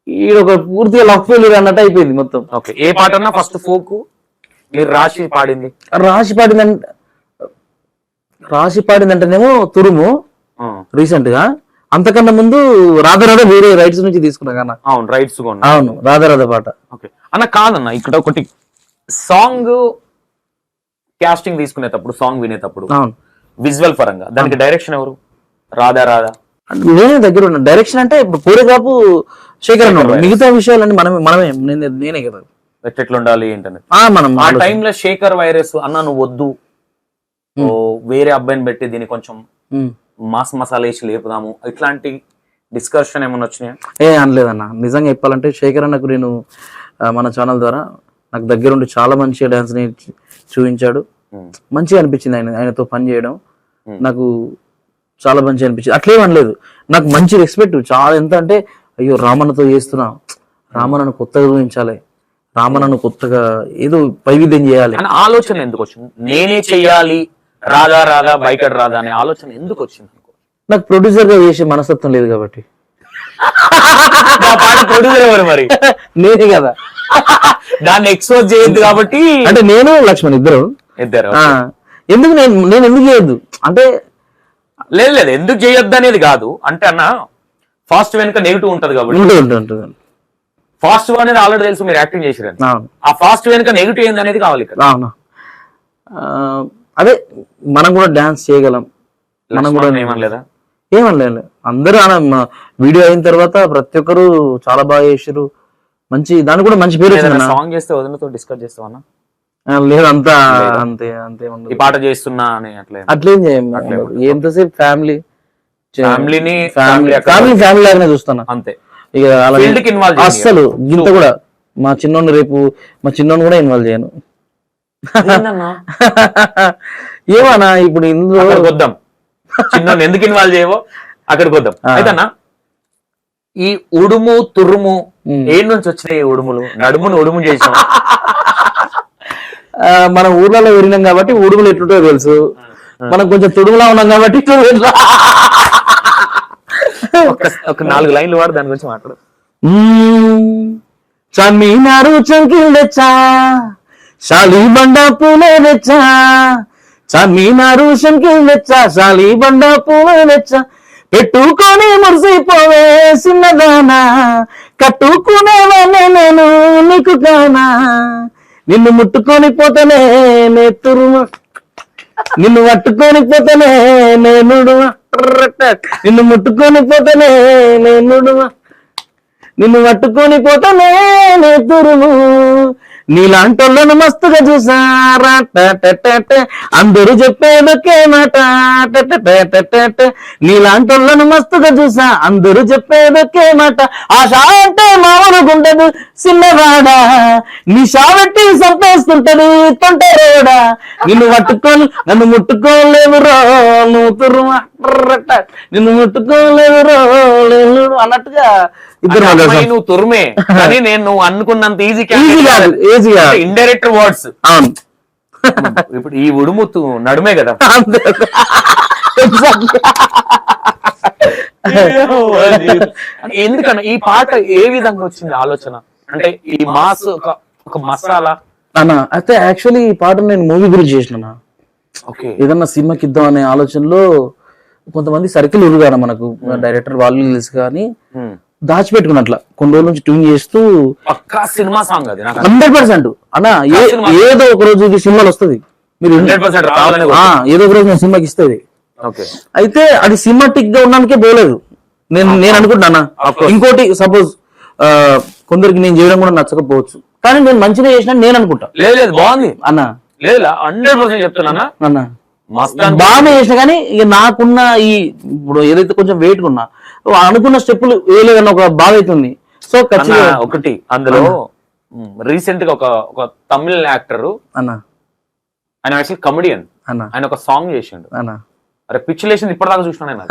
ఈ ఒక పూర్తిగా లవ్ ఫెయిల్యూర్ అన్నట్టు అయిపోయింది మొత్తం. ఓకే ఏ పాట అన్నా ఫస్ట్ ఫోక్ మీరు రాసి పాడింది? రాసి పాడిందంటేనేమో తురుము ఆ, రీసెంట్ గా, అంతకన్నా ముందు రాధ వేరే రైట్స్ నుంచి తీసుకున్నా కన్నా. అవును రైట్స్ అవును రాధ పాట. ఓకే అన్న కాదన్న, ఇక్కడ ఒకటి సాంగ్ కాస్టింగ్ తీసుకునేటప్పుడు, సాంగ్ వినేటప్పుడు అవును విజువల్ పరంగా దానికి డైరెక్షన్ ఎవరు? రాధా నేనే దగ్గర ఉన్నా. డైరెక్షన్ అంటే ఇప్పుడు కోరియోగ్రాఫ్ శేఖర్ అన్నాడు, మిగతా విషయాలన్నీ మనమే నేనే కదా ఎట్లా ఉండాలి ఏంటనేది. మనం ఆ టైంలో శేఖర్ వైరస్ అన్న నువ్వు వద్దు, ఓ వేరే అబ్బాయిని పెట్టి దీన్ని కొంచెం మాస్ మసాలా వేసి లేపుదాము, ఇట్లాంటి డిస్కషన్ ఏమైనా వచ్చినాయా? అనలేదన్న, నిజంగా చెప్పాలంటే శేఖర్ అన్నకు నేను మన ఛానల్ ద్వారా నాకు దగ్గరుండి చాలా మంచిగా డాన్స్ చూపించాడు. మంచిగా అనిపించింది ఆయనతో పని చేయడం, నాకు చాలా మంచిగా అనిపించింది. అట్లేం అనలేదు, నాకు మంచి రెస్పెక్ట్ చాలా. ఎంత అంటే అయ్యో రామన్నతో చేస్తున్నా, రామన్నను కొత్తగా ఊహించాలి, రామన్నను కొత్తగా ఏదో వైవిధ్యం చేయాలి అని ఆలోచన ఎందుకు వచ్చింది? నేనే చెయ్యాలి రాధా బయట రాధా అనే ఆలోచన ఎందుకు వచ్చింది? నాకు ప్రొడ్యూసర్ గా చేసే మనస్తత్వం లేదు కాబట్టి. ప్రొడ్యూసర్ ఎవరు మరి? నేనే కదా, దాన్ని ఎక్స్పోజ్ చేయొద్దు కాబట్టి. అంటే నేను లక్ష్మణ్ ఇద్దరు. ఎందుకు నేను ఎందుకు చేయొద్దు అంటే లేదు ఎందుకు చేయొద్దు అనేది కాదు, అంటే అన్న ఫాస్ట్ వెనుక నెగిటివ్ ఉంటది కాబట్టి. ఉంటుంది ఫాస్ట్ అనేది ఆల్రెడీ తెలుసు, మీరు యాక్టింగ్ చేసిరండి. ఆ ఫాస్ట్ వెనుక నెగిటివ్ ఏంది అనేది కావాలి ఇక్కడ. అవును అదే మనం కూడా డాన్స్ చేయగలం, మనం కూడా ఏమనలేదా? ఏమనలేదు. అందరూ వీడియో అయిన తర్వాత ప్రతి ఒక్కరు చాలా బాగా చేసారు, మంచి దానికి కూడా మంచి పేరు వచ్చింది. సాంగ్ చేస్తే వదినతో డిస్కస్ చేస్తావా? లేదు అంతా అంతే ఈ పాట చేస్తున్నా అని అట్లేం చేయం. ఎంతసేపు ఫ్యామిలీని ఫ్యామిలీ లాగానే చూస్తాను అంతే. ఇక అస్సలు గింత కూడా మా చిన్నోడిని రేపు మా చిన్నోడిని కూడా ఇన్వాల్వ్ చేయను. ఏమన్నా ఇప్పుడు ఇందులో వద్దాం, చిన్న ఎందుకు ఇన్వాల్వ్ చేయవో అక్కడికి వద్దాం. అయితే ఈ ఉడుము తురుము ఏడు నుంచి వచ్చినాయి ఉడుములు? నడుమును ఉడుము చేసాం. మనం ఊర్లలో విరినాం కాబట్టి ఉడుములు ఎట్లుంటో తెలుసు, మనం కొంచెం తుడుములా ఉన్నాం కాబట్టి ఒక 4 లైన్లు వాడు దాని గురించి మాట్లాడు. చమ్మీనారు చంకిల్ తెచ్చా, శాలి బండ పూలే తెచ్చా, చమ్మీనారు చంకిల్ తెచ్చా, శాలి బండ పూలే తెచ్చా, పెట్టుకొని మురిసిపోవే చిన్నదానా, కట్టుకునేవానే నేను నీకు కానా, నిన్ను ముట్టుకొని పోతేనే నెత్తురుమ, నిన్ను పట్టుకొని పోతేనే నేనుడు, నిన్ను ముట్టుకొని పోతేనే నేనుడు, నిన్ను పట్టుకొని పోతేనే నెత్తురుము, నీలాంటోళ్ళను మస్తుగా చూసారా, అందరూ చెప్పేదొకే మాట, నీలాంటోళ్ళను మస్తుగా చూసా, అందరూ చెప్పేదొకే మాట, ఆశ అంటే మామూలుగుంటదు చిన్నవాడా, నీ షావెట్టి సంపేస్తుంటది తొంటరోడా, నిన్ను పట్టుకొని నన్ను ముట్టుకోలేవురో నువ్వు తురుమ, నిన్ను ముట్టుకోలేవురో అన్నట్టుగా ఇద్దరు నువ్వు తురుమే కానీ నేను నువ్వు అనుకున్నంత ఈజీ ఇండైరెక్ట్ వర్డ్స్. అవును ఇప్పుడు ఈ ఉడుము నడుమే కదా. ఎందుకన్నా ఈ పాట ఏ విధంగా వచ్చింది ఆలోచన? అంటే ఈ మాస్ ఒక మసాలా అన్న. అయితే యాక్చువల్లీ ఈ పాట నేను మూవీ గురించి చేసిన, ఏదన్నా సినిమాకి ఇద్దాం అనే ఆలోచనలో కొంతమంది సర్కిల్ ఉరుగాన మనకు డైరెక్టర్ వాళ్ళు తెలుసు కానీ దాచిపెట్టుకున్నట్ల కొన్ని రోజుల నుంచి ట్యూన్ చేస్తూ సినిమా సాంగ్ అది 100% అన్న. ఏదో ఒక రోజు ఇది సినిమాలు వస్తుంది, మీరు ఏదో ఒక రోజు సినిమాకి ఇస్తుంది. అయితే అది సినిమాటిక్ గా ఉండడానికే పోలేదు నేను అనుకుంటున్నా. ఇంకోటి సపోజ్ కొందరికి నేను చేయడం కూడా నచ్చకపోవచ్చు, కానీ నేను మంచిగా చేసిన నేను అనుకుంటా. లేదు బాగుంది అన్న, లేదు 100% చెప్తున్నా అన్న, బాగానే చేసిన. కానీ ఇక నాకున్న ఈ ఇప్పుడు ఏదైతే కొంచెం వెయిట్ ఉన్నా అనుకున్న స్టెప్పులు వేయలేదన్న ఒక బాధ అవుతుంది. సో ఖచ్చితంగా ఒకటి అందులో రీసెంట్ గా ఒక తమిళ యాక్టర్ అన్న, ఆయన యాక్చువల్ కమెడియన్, అన్న ఆయన ఒక సాంగ్ చేసిండు. అన్న అరే పిచ్చి లేచింది ఇప్పటిదాకా చూసిన నేను.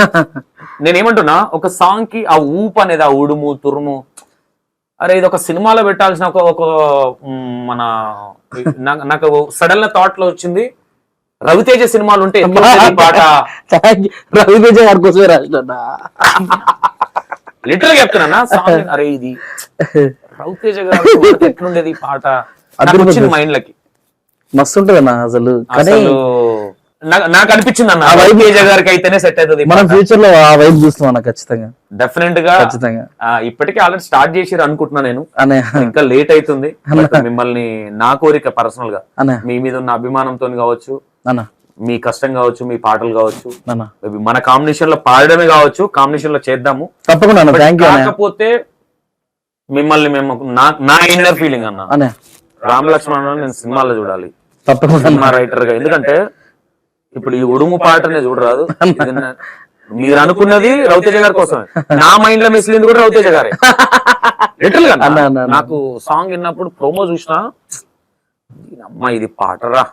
నేనేమంటున్నా, ఒక సాంగ్ కి ఆ ఊపు అనేది, ఆ ఉడుము తురుము, అరే ఇది ఒక సినిమాలో పెట్టాల్సిన ఒక మన నాకు సడన్ థాట్ లో వచ్చింది, రవితేజ సినిమాలు ఉంటే ఎట్లా ఉండేది ఈ పాట. రవితేజ గారి కోసమే రాసిన లిటరల్ చెప్తున్నా సాంగ్, అరే ఇది రవితేజ గారు ఎట్లుండేది ఈ పాట మైండ్ లకి. మస్తు ఉంటది అన్న అసలు. కానీ నాకు అనిపించింది అన్న, రవితేజ గారికి అయితేనే సెట్ అవుతుంది. మనం ఫ్యూచర్ లో ఆ వైపు చూస్తాం అన్న ఖచ్చితంగా. డెఫినెట్ గా ఖచ్చితంగా ఇప్పటికే ఆల్రెడీ స్టార్ట్ చేసిరు అనుకుంటున్నా నేను. అనే ఇంకా లేట్ అవుతుంది. మిమ్మల్ని నా కోరిక పర్సనల్ గా, అనే మీ మీద ఉన్న అభిమానంతో కావచ్చు, అన్న మీ కష్టం కావచ్చు, మీ పాటలు కావచ్చు, అన్న మన కాంబినేషన్ లో పాడడమే కావచ్చు, కాంబినేషన్ లో చేద్దాము తప్పకుండా అన్న. Thank you. కాకపోతే మిమ్మల్ని మేము నా ఇన్నర్ ఫీలింగ్ అన్న, అనే రామ్ లక్ష్మణ్ నేను సినిమాలో చూడాలి తప్పకుండా సినిమా రైటర్ గా. ఎందుకంటే ఇప్పుడు ఈ ఉడుము పాటనే చూడరాదు. మీరు అనుకున్నది రవితేజ గారి కోసమే, నా మైండ్ లో మిస్లింది కూడా రవితేజ గారే. లిటరల్ గా నాకు సాంగ్ విన్నప్పుడు ప్రోమో చూసినా, అమ్మా ఇది పాటరా,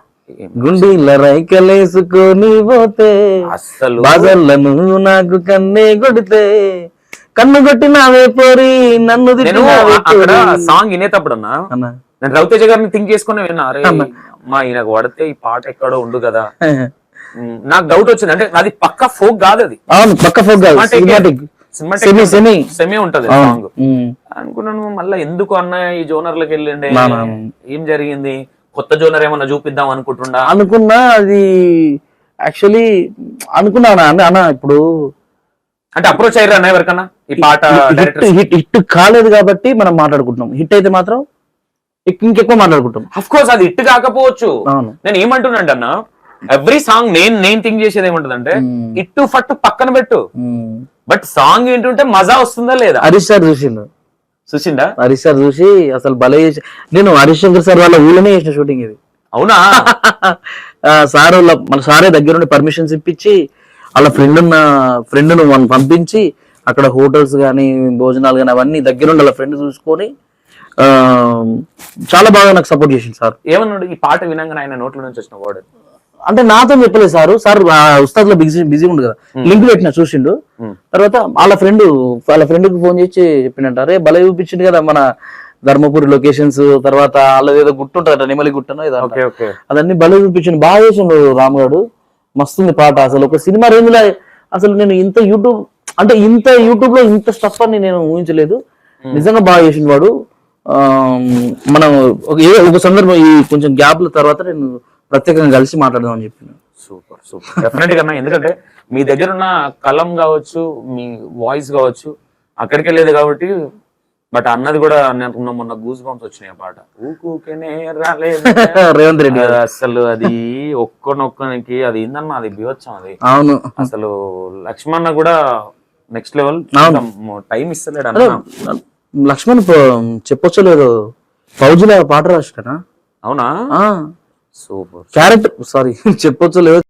గుండీల రైకలేసుకొని పోతే అస్సలు బాజర్లను నాకు కన్నే కొడితే కన్ను కొట్టినావే పోరి నన్ను నేను అక్కడ సాంగ్ వినేటప్పుడు అన్నా, అన్న నేను రవితేజ గారిని థింక్ చేసుకుని విన్నా, అరే అమ్మా ఈయనకు పడితే ఈ పాట ఎక్కడో ఉండు కదా. నాకు డౌట్ వచ్చింది, అంటే అది పక్క ఫోక్ కాదు, అది అవును పక్క ఫోక్ కాదు, సినిమాటిక్ సెమీ సెమీ సెమీ ఉంటది సాంగ్. అనుకున్నాను మళ్ళీ ఎందుకు అన్న ఈ జోనర్ లకి వెళ్ళండి, ఏం జరిగింది, కొత్త జోనర్ ఏమన్నా చూపిద్దాం అనుకుంటున్నా అనుకున్నా. అది యాక్చువల్లీ అనుకున్నా అన్న ఇప్పుడు అంటే అప్రోచ్ అయ్యారు అన్న ఎవరికన్నా ఈ పాట హిట్ కాలేదు కాబట్టి మనం మాట్లాడుకుంటున్నాం. హిట్ అయితే మాత్రం ఇంకెక్కువ మాట్లాడుకుంటాం. అఫ్ కోర్స్ అది హిట్ కాకపోవచ్చు. అవును నేను ఏమంటున్నాండి అన్న, ఎవ్రీ సాంగ్ నేను థింక్ చేసేది ఏమంటుందంటే, ఇట్టు ఫట్టు పక్కన పెట్టు, బట్ సాంగ్ ఏంటంటే మజా వస్తుందా లేదా. హరీష్ సార్ చూసిండు, చూసిండా హరీష్ సార్ చూసి అసలు భలే చేసి, నేను హరీష్ శంకర్ సార్ వాళ్ళ ఊళ్ళోనే చేసిన షూటింగ్ ఇది. అవునా? సార్ మన సారే దగ్గరుండి పర్మిషన్స్ ఇప్పించి వాళ్ళ ఫ్రెండ్ను మనం పంపించి అక్కడ హోటల్స్ కానీ భోజనాలు కానీ అవన్నీ దగ్గరుండి వాళ్ళ ఫ్రెండ్ చూసుకొని చాలా బాగా నాకు సపోర్ట్ చేసింది సార్. ఏమన్నాడు ఈ పాట వినంగానే ఆయన నోట్ల నుంచి వచ్చిన వర్డ్? అంటే నాతో చెప్పలేదు సార్ ఉస్తాద్ లో బిజీ ఉండు కదా, లింక్ పెట్టిన చూసిండు. తర్వాత వాళ్ళ ఫ్రెండ్ కి ఫోన్ చేసి చెప్పినట్ట, అరే భలే చూపించిండు కదా మన ధర్మపురి లొకేషన్స్, తర్వాత వాళ్ళది ఏదో గుట్టు ఉంటుందట, నిమలి గుట్టనో ఏదో, అదన్నీ భలే చూపించిండు. బాగా చేసిండు రామ్ గారు, మస్తుంది పాట. అసలు ఒక సినిమా రేంజ్ లో అసలు నేను ఇంత యూట్యూబ్ లో ఇంత స్టఫ్ అని నేను ఊహించలేదు. నిజంగా బాగా చేసిండు వాడు. మనం ఒక సందర్భం ఈ కొంచెం గ్యాప్ల తర్వాత నేను ప్రత్యేకంగా కలిసి మాట్లాడదామని చెప్పిన. సూపర్ సూపర్ డెఫినెట్ గా. ఎందుకంటే మీ దగ్గర ఉన్న కలం కావచ్చు, మీ వాయిస్ కావచ్చు అక్కడికి వెళ్ళేది కాబట్టి. బట్ అన్నది కూడా నేను మొన్న గూస్ బంప్స్ వచ్చినాయి ఆ పాట, ఊకూకేనే రాలేదు రేవంత్ రెడ్డి. అసలు అది ఒక్కనొక్కనికి అది ఏందన్నా, అది బివచ్చం అది. అవును అసలు లక్ష్మణ్ కూడా నెక్స్ట్ లెవెల్, టైం ఇస్తలేడు అన్న. లక్ష్మణ్ చెప్పొచ్చో లేదు, ఫౌజీలో పాట రాసినా. అవునా? సూపర్ క్యారెక్టర్, సారీ చెప్పొచ్చో లేదో